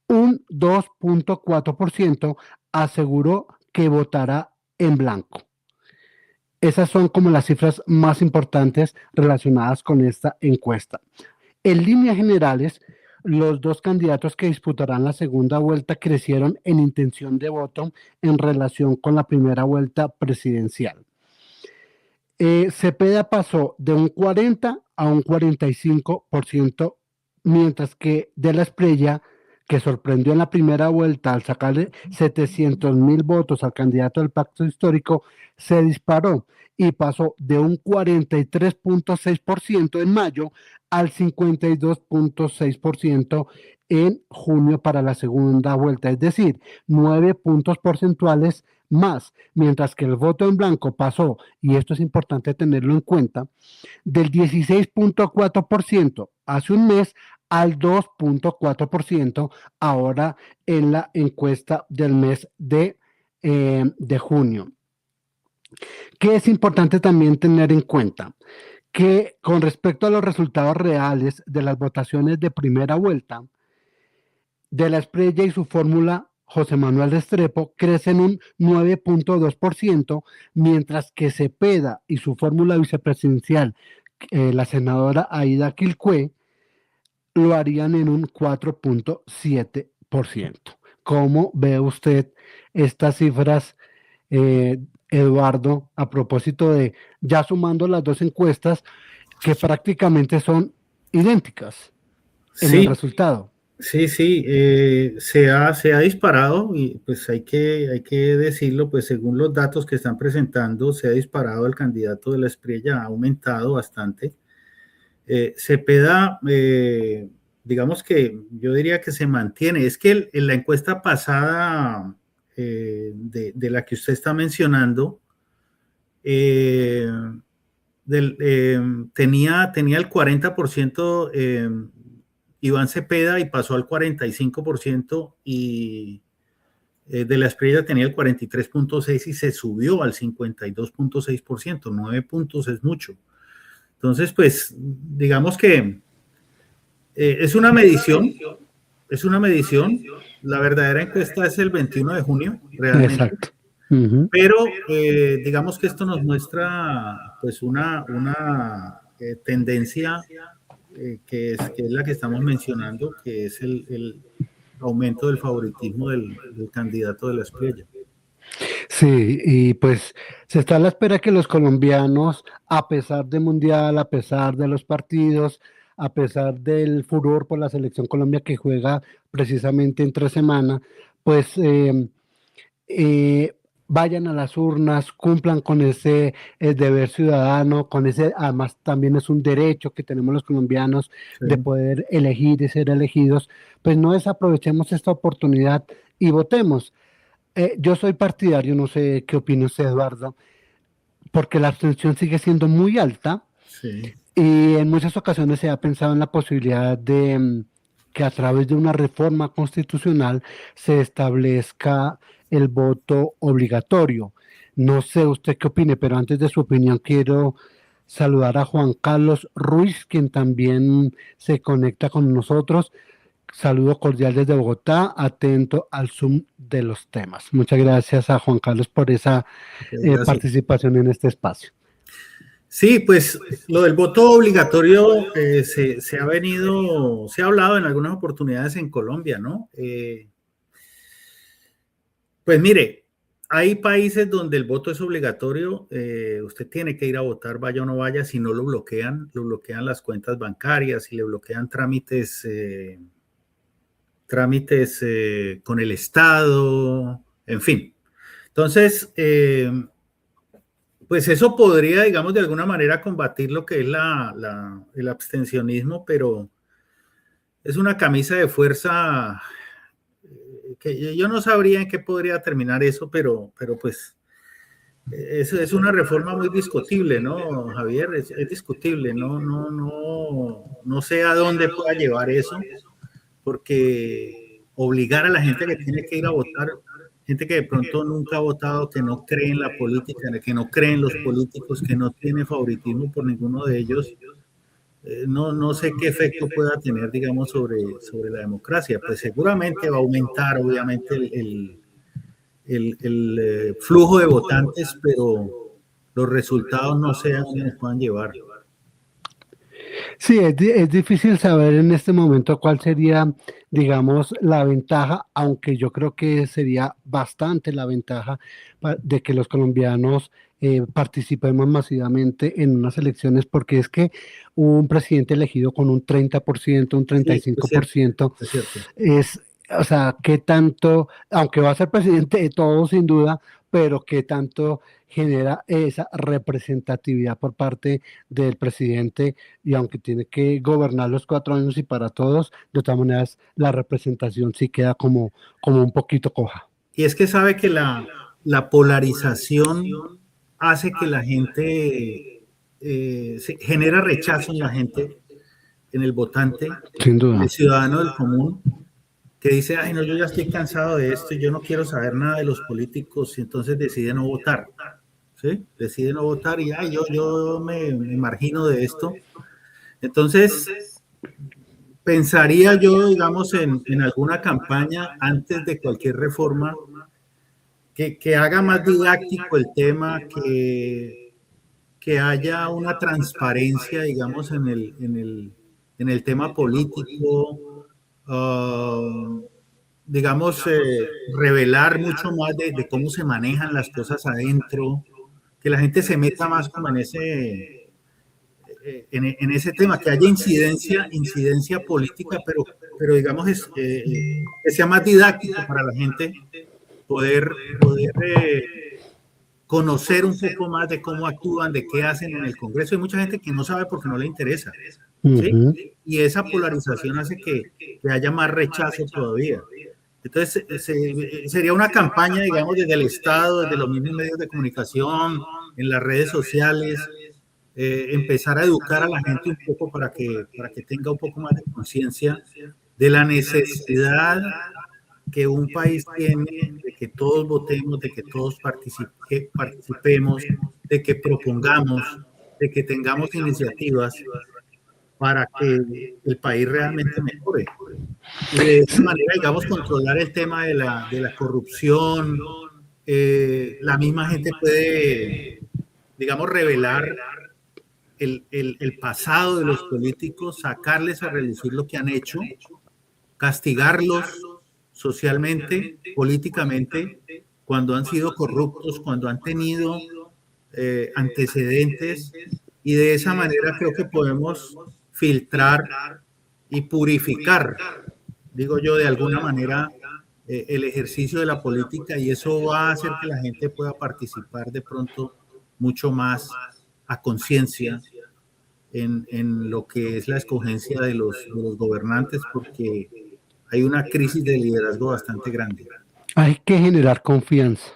un 2.4% aseguró que votará en blanco. Esas son como las cifras más importantes relacionadas con esta encuesta. En líneas generales, los dos candidatos que disputarán la segunda vuelta crecieron en intención de voto en relación con la primera vuelta presidencial. Cepeda pasó de un 40 a un 45%, mientras que de la Espriella, que sorprendió en la primera vuelta al sacarle 700,000 votos al candidato del Pacto Histórico, se disparó y pasó de un 43.6% en mayo al 52.6% en junio para la segunda vuelta, es decir, 9 puntos porcentuales más, mientras que el voto en blanco pasó, y esto es importante tenerlo en cuenta, del 16.4% hace un mes al 2.4% ahora en la encuesta del mes de junio. ¿Qué es importante también tener en cuenta? Que con respecto a los resultados reales de las votaciones de primera vuelta, de la Espriella y su fórmula José Manuel Restrepo crecen un 9.2%, mientras que Cepeda y su fórmula vicepresidencial, la senadora Aida Quilcue, lo harían en un 4.7%. ¿Cómo ve usted estas cifras, Eduardo, a propósito de, ya sumando las dos encuestas, que prácticamente son idénticas en el resultado? Sí, sí, se ha disparado y pues hay que decirlo, pues según los datos que están presentando, se ha disparado el candidato de la Espriella, ha aumentado bastante. Cepeda, digamos que yo diría que se mantiene. Es que en la encuesta pasada de la que usted está mencionando, eh, tenía el 40% Iván Cepeda y pasó al 45% y de la Espriella tenía el 43,6 y se subió al 52,6%. 9 puntos es mucho. Entonces, pues, digamos que es una medición, es una medición. La verdadera encuesta es el 21 de junio, realmente. Exacto. Ujú. Pero digamos que esto nos muestra pues una tendencia que es la que estamos mencionando, que es el aumento del favoritismo del candidato de la Espriella. Sí, y pues se está a la espera que los colombianos, a pesar de Mundial, a pesar de los partidos, a pesar del furor por la selección Colombia que juega precisamente entre semana, pues eh, vayan a las urnas, cumplan con ese deber ciudadano, con ese, además también es un derecho que tenemos los colombianos Sí. de poder elegir y ser elegidos, pues no desaprovechemos esta oportunidad y votemos. Yo soy partidario, no sé qué opina usted, Eduardo, porque la abstención sigue siendo muy alta Sí. y en muchas ocasiones se ha pensado en la posibilidad de que a través de una reforma constitucional se establezca el voto obligatorio. No sé usted qué opine, pero antes de su opinión quiero saludar a Juan Carlos Ruiz, quien también se conecta con nosotros. Saludo cordial desde Bogotá, atento al Zoom de los temas. Muchas gracias a Juan Carlos por esa Gracias. participación en este espacio. Sí, pues lo del voto obligatorio se ha hablado en algunas oportunidades en Colombia, ¿no? Pues mire, hay países donde el voto es obligatorio, usted tiene que ir a votar, vaya o no vaya, si no lo bloquean las cuentas bancarias y le bloquean trámites con el Estado, en fin. Entonces, pues eso podría, digamos, de alguna manera combatir lo que es el abstencionismo, pero es una camisa de fuerza que yo no sabría en qué podría terminar eso, pero pues es una reforma muy discutible, ¿no, Javier? Es discutible, no sé a dónde pueda llevar eso, porque obligar a la gente que tiene que ir a votar, gente que de pronto nunca ha votado, que no cree en la política, que no cree en los políticos, que no tiene favoritismo por ninguno de ellos, no sé qué efecto pueda tener, digamos, sobre la democracia. Pues seguramente va a aumentar, obviamente, el flujo de votantes, pero los resultados no sé a dónde nos puedan llevar. Sí, es difícil saber en este momento cuál sería, digamos, la ventaja, aunque yo creo que sería bastante la ventaja de que los colombianos participemos masivamente en unas elecciones, porque es que un presidente elegido con un 30%, un treinta y Sí, cinco por ciento, es cierto. es, o sea, qué tanto, aunque va a ser presidente de todos sin duda, pero qué tanto genera esa representatividad por parte del presidente y aunque tiene que gobernar los 4 años y para todos, de todas maneras la representación sí queda como un poquito coja. Y es que sabe que la polarización hace que la gente genera rechazo en la gente, en el votante, Sin en duda. el ciudadano del común, que dice, ay, no, yo ya estoy cansado de esto, yo no quiero saber nada de los políticos, y entonces decide no votar, ¿sí? Decide no votar y, ay, yo me margino de esto. Entonces, pensaría yo, digamos, en alguna campaña antes de cualquier reforma que haga más didáctico el tema, que haya una transparencia, digamos, en el tema político, digamos, revelar mucho más de cómo se manejan las cosas adentro, que la gente se meta más como en ese tema, que haya incidencia política, pero pero digamos que sea más didáctico para la gente poder conocer un poco más de cómo actúan, de qué hacen en el Congreso. Hay mucha gente que no sabe porque no le interesa, ¿sí? Y esa polarización hace que haya más rechazo todavía. Entonces, sería una campaña, digamos, desde el Estado, desde los mismos medios de comunicación, en las redes sociales, empezar a educar a la gente un poco para que tenga un poco más de conciencia de la necesidad que un país tiene de que todos votemos, de que todos participemos, de que propongamos, de que tengamos iniciativas para que el país realmente mejore. Y de esa manera, digamos, controlar el tema de la corrupción. La misma gente puede, digamos, revelar el pasado de los políticos, sacarles a relucir lo que han hecho, castigarlos socialmente, políticamente, cuando han sido corruptos, cuando han tenido antecedentes, y de esa manera creo que podemos filtrar y purificar, digo yo, de alguna manera, el ejercicio de la política, y eso va a hacer que la gente pueda participar de pronto mucho más a conciencia en lo que es la escogencia de los gobernantes, porque hay una crisis de liderazgo bastante grande. Hay que generar confianza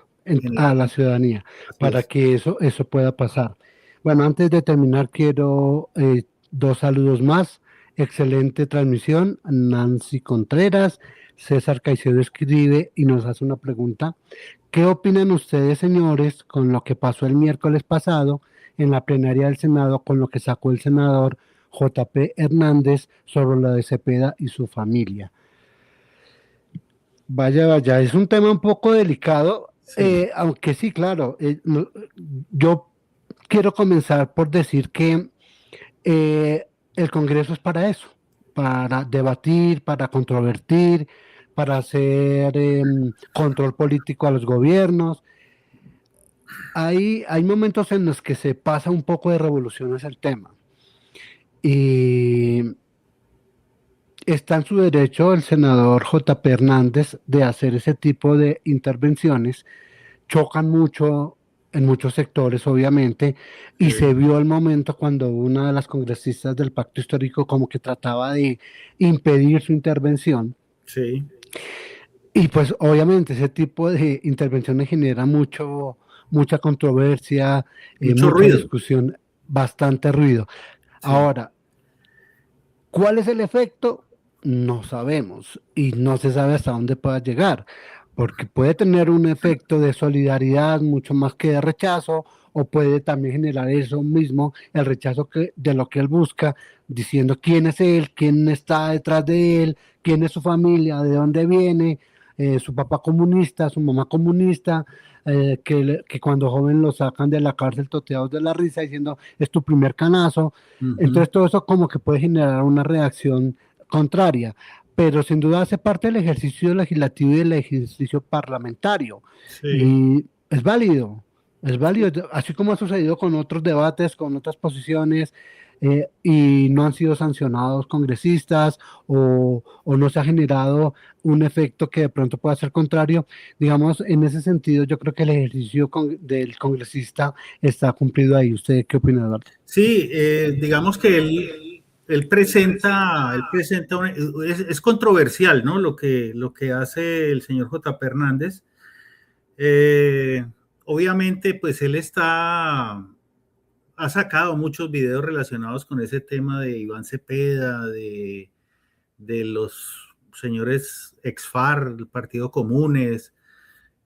a la ciudadanía para que eso pueda pasar. Bueno, antes de terminar, quiero 2 saludos más. Excelente transmisión. Nancy Contreras, César Caicedo escribe y nos hace una pregunta. ¿Qué opinan ustedes, señores, con lo que pasó el miércoles pasado en la plenaria del Senado, con lo que sacó el senador J.P. Hernández sobre la de Cepeda y su familia? Vaya, es un tema un poco delicado, sí. Aunque sí, claro, yo quiero comenzar por decir que el Congreso es para eso, para debatir, para controvertir, para hacer control político a los gobiernos. Hay momentos en los que se pasa un poco de revoluciones el tema. Y está en su derecho el senador J.P. Hernández de hacer ese tipo de intervenciones. Chocan mucho en muchos sectores, obviamente, y se vio el momento cuando una de las congresistas del Pacto Histórico como que trataba de impedir su intervención. Sí. Y pues obviamente ese tipo de intervenciones genera mucha controversia, mucha ruido. discusión, bastante ruido. Sí. Ahora, ¿cuál es el efecto? No sabemos y no se sabe hasta dónde pueda llegar, porque puede tener un efecto de solidaridad mucho más que de rechazo, o puede también generar eso mismo, el rechazo de lo que él busca, diciendo quién es él, quién está detrás de él, quién es su familia, de dónde viene, su papá comunista, su mamá comunista, que cuando joven lo sacan de la cárcel toteados de la risa diciendo es tu primer canazo. Entonces todo eso como que puede generar una reacción contraria, pero sin duda hace parte del ejercicio legislativo y del ejercicio parlamentario. Sí. Y es válido, así como ha sucedido con otros debates, con otras posiciones, y no han sido sancionados congresistas o no se ha generado un efecto que de pronto pueda ser contrario. Digamos, en ese sentido, yo creo que el ejercicio del congresista está cumplido ahí. ¿Usted qué opina, Eduardo? Sí, digamos que él presenta es controversial, ¿no? Lo que hace el señor J.P. Hernández. Obviamente, pues él ha sacado muchos videos relacionados con ese tema de Iván Cepeda, de los señores ex-FARC, el Partido Comunes.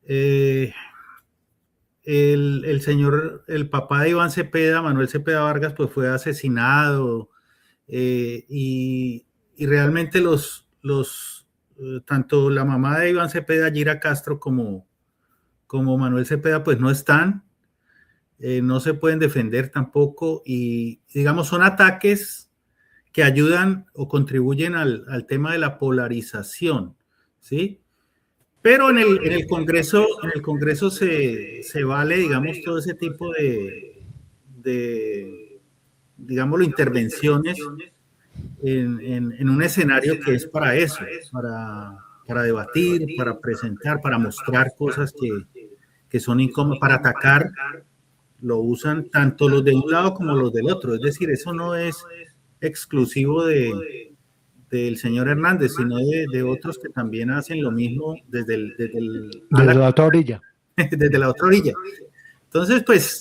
El papá de Iván Cepeda, Manuel Cepeda Vargas, pues fue asesinado, y realmente tanto la mamá de Iván Cepeda, Gira Castro, como Manuel Cepeda, pues no están. No se pueden defender tampoco, y digamos son ataques que ayudan o contribuyen al tema de la polarización, ¿sí? Pero en el Congreso se vale, digamos, todo ese tipo de digámoslo, intervenciones en un escenario que es para eso, para debatir, para presentar, para mostrar cosas que son incómodas, para atacar, lo usan tanto los de un lado como los del otro. Es decir, eso no es exclusivo del señor Hernández, sino de otros que también hacen lo mismo desde la otra orilla. Desde la otra orilla. Entonces, pues,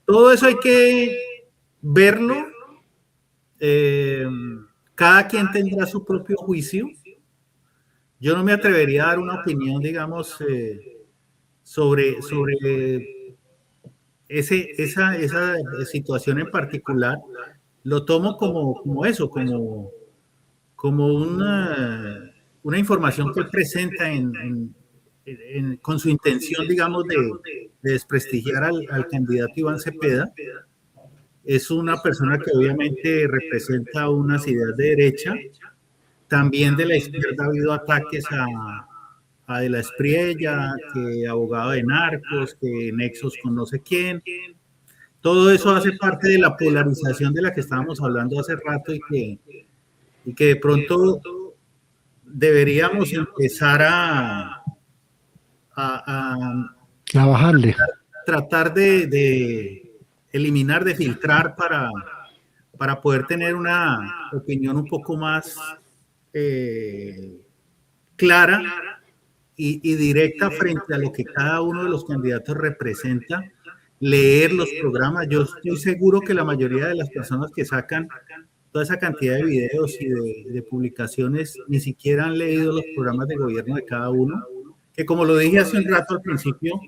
todo eso hay que verlo. Cada quien tendrá su propio juicio. Yo no me atrevería a dar una opinión, digamos, sobre esa situación en particular. Lo tomo como eso, como una información que él presenta con su intención, digamos, de desprestigiar al candidato Iván Cepeda. Es una persona que obviamente representa unas ideas de derecha. También de la izquierda ha habido ataques a De la Espriella, que abogado de narcos, que nexos con no sé quién. Todo eso hace parte de la polarización de la que estábamos hablando hace rato y que de pronto deberíamos empezar a bajarle. Tratar de eliminar, de filtrar para poder tener una opinión un poco más clara y directa frente a lo que cada uno de los candidatos representa, leer los programas. Yo estoy seguro que la mayoría de las personas que sacan toda esa cantidad de videos y de publicaciones ni siquiera han leído los programas de gobierno de cada uno, que como lo dije hace un rato al principio,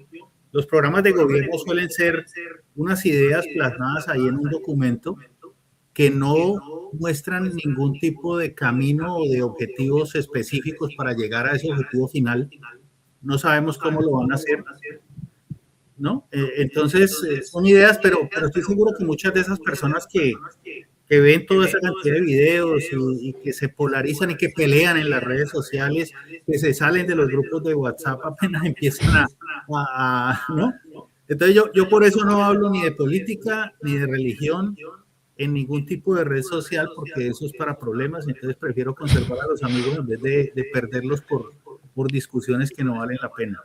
los programas de gobierno suelen ser unas ideas plasmadas ahí en un documento que no muestran ningún tipo de camino o de objetivos específicos para llegar a ese objetivo final. No sabemos cómo lo van a hacer, ¿no? Entonces, son ideas, pero estoy seguro que muchas de esas personas que ven toda esa cantidad de videos y que se polarizan y que pelean en las redes sociales, que se salen de los grupos de WhatsApp apenas empiezan ¿no? Entonces yo por eso no hablo ni de política ni de religión en ningún tipo de red social, porque eso es para problemas. Entonces prefiero conservar a los amigos en vez de perderlos por discusiones que no valen la pena.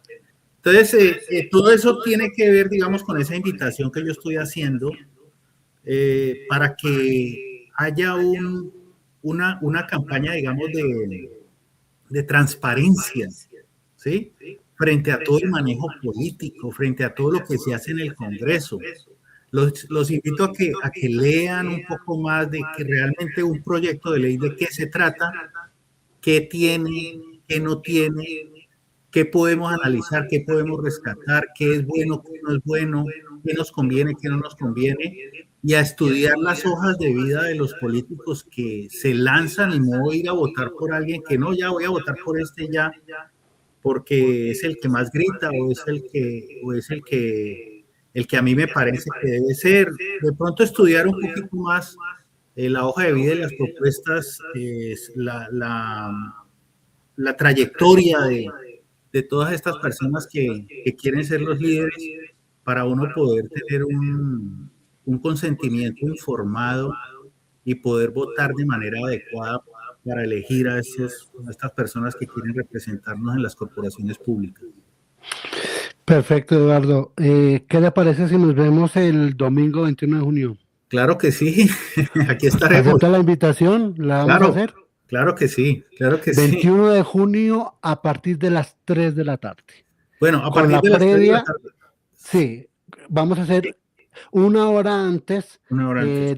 Entonces todo eso tiene que ver, digamos, con esa invitación que yo estoy haciendo para que haya una campaña, digamos, de transparencia, ¿sí? Frente a todo el manejo político, frente a todo lo que se hace en el Congreso. Los invito a que lean un poco más de que realmente un proyecto de ley de qué se trata, qué tiene, qué no tiene, qué podemos analizar, qué podemos rescatar, qué es bueno, qué no es bueno, qué nos conviene, qué no nos conviene, y a estudiar las hojas de vida de los políticos que se lanzan y no voy a ir a votar por alguien que no, ya voy a votar por este ya, porque es el que más grita o es el que a mí me parece que debe ser. De pronto estudiar un poquito más la hoja de vida y las propuestas, la trayectoria de todas estas personas que quieren ser los líderes, para uno poder tener un consentimiento informado y poder votar de manera adecuada para elegir a estas personas que quieren representarnos en las corporaciones públicas. Perfecto, Eduardo. ¿Qué le parece si nos vemos el domingo 21 de junio? Claro que sí, aquí estaremos. ¿Acepta la invitación? ¿La vamos a hacer? Claro que sí, claro que 21 de junio a partir de las 3 de la tarde. Bueno, a partir de las 3 de la tarde. Sí, vamos a hacer una hora antes,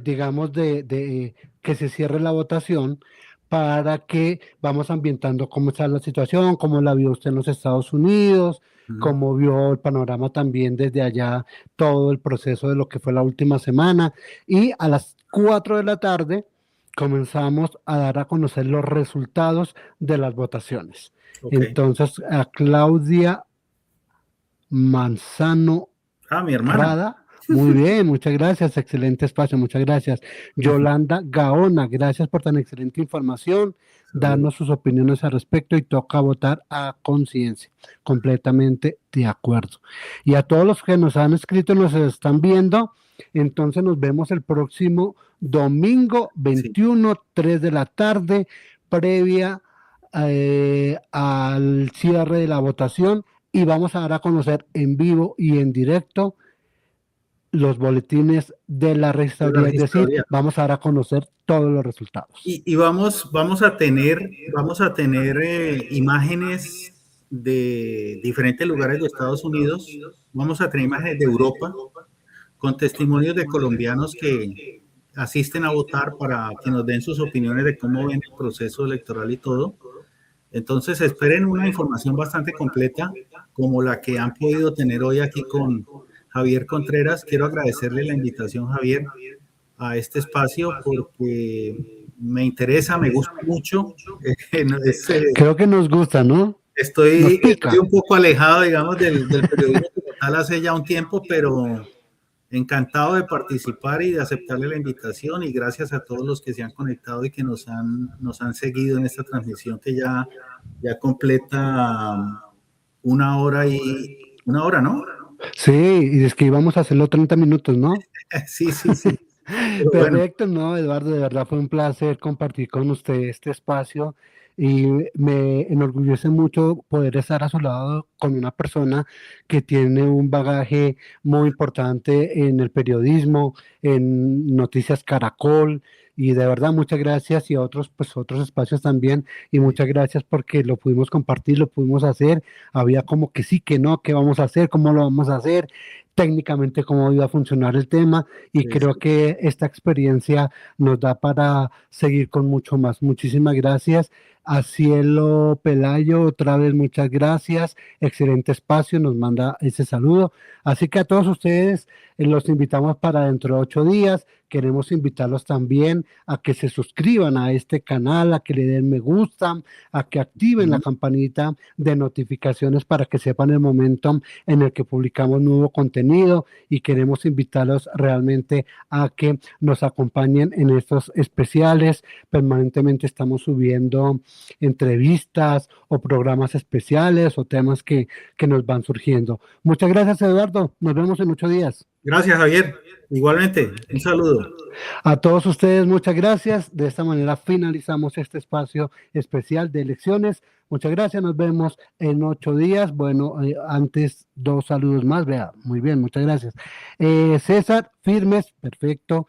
digamos, de que se cierre la votación, para que vamos ambientando cómo está la situación, cómo la vio usted en los Estados Unidos, cómo vio el panorama también desde allá, todo el proceso de lo que fue la última semana, y a las 4 de la tarde comenzamos a dar a conocer los resultados de las votaciones. Entonces, a Claudia Manzano mi hermana Rada, muy bien, muchas gracias, excelente espacio, muchas gracias. Yolanda Gaona, gracias por tan excelente información, darnos sus opiniones al respecto, y toca votar a conciencia, completamente de acuerdo. Y a todos los que nos han escrito, nos están viendo, Entonces nos vemos el próximo domingo 21, 3 de la tarde, previa al cierre de la votación, y vamos a dar a conocer en vivo y en directo los boletines de la registraduría, es decir, vamos a dar a conocer todos los resultados. Y vamos a tener imágenes de diferentes lugares de Estados Unidos, vamos a tener imágenes de Europa, con testimonios de colombianos que asisten a votar para que nos den sus opiniones de cómo ven el proceso electoral y todo. Entonces esperen una información bastante completa, como la que han podido tener hoy aquí con Javier Contreras. Quiero agradecerle la invitación, Javier, a este espacio, porque me interesa, me gusta mucho. Creo que nos gusta, ¿no? Estoy un poco alejado, digamos, del periodismo como tal hace ya un tiempo, pero encantado de participar y de aceptarle la invitación, y gracias a todos los que se han conectado y que nos han seguido en esta transmisión que ya completa una hora, ¿no? Sí, y es que íbamos a hacerlo 30 minutos, ¿no? Sí. Perfecto, bueno. No, Eduardo, de verdad fue un placer compartir con usted este espacio, y me enorgullece mucho poder estar a su lado con una persona que tiene un bagaje muy importante en el periodismo, en Noticias Caracol, y de verdad muchas gracias, y a otros espacios también, y muchas gracias porque lo pudimos compartir, lo pudimos hacer. Había como que sí, que no, qué vamos a hacer, cómo lo vamos a hacer, técnicamente cómo iba a funcionar el tema, y creo que esta experiencia nos da para seguir con mucho más. Muchísimas gracias. A Cielo Pelayo, otra vez muchas gracias, excelente espacio, nos manda ese saludo. Así que a todos ustedes los invitamos para dentro de 8 días. Queremos invitarlos también a que se suscriban a este canal, a que le den me gusta, a que activen la campanita de notificaciones para que sepan el momento en el que publicamos nuevo contenido, y queremos invitarlos realmente a que nos acompañen en estos especiales. Permanentemente estamos subiendo entrevistas o programas especiales o temas que nos van surgiendo. Muchas gracias, Eduardo. Nos vemos en 8 días. Gracias, Javier. Igualmente, un saludo. A todos ustedes, muchas gracias. De esta manera finalizamos este espacio especial de elecciones. Muchas gracias, nos vemos en 8 días. Bueno, antes 2 saludos más, vea, muy bien, muchas gracias. César Firmes, perfecto.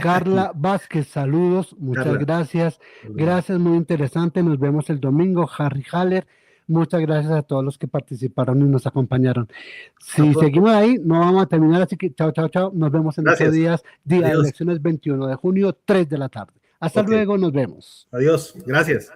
Carla Vázquez, saludos, muchas Carla. Gracias. Gracias, muy interesante. Nos vemos el domingo. Harry Haller, muchas gracias a todos los que participaron y nos acompañaron. Si seguimos ahí, no vamos a terminar, así que chao. Nos vemos en 8 días, día de elecciones 21 de junio, 3 de la tarde. Hasta luego, nos vemos. Adiós, gracias.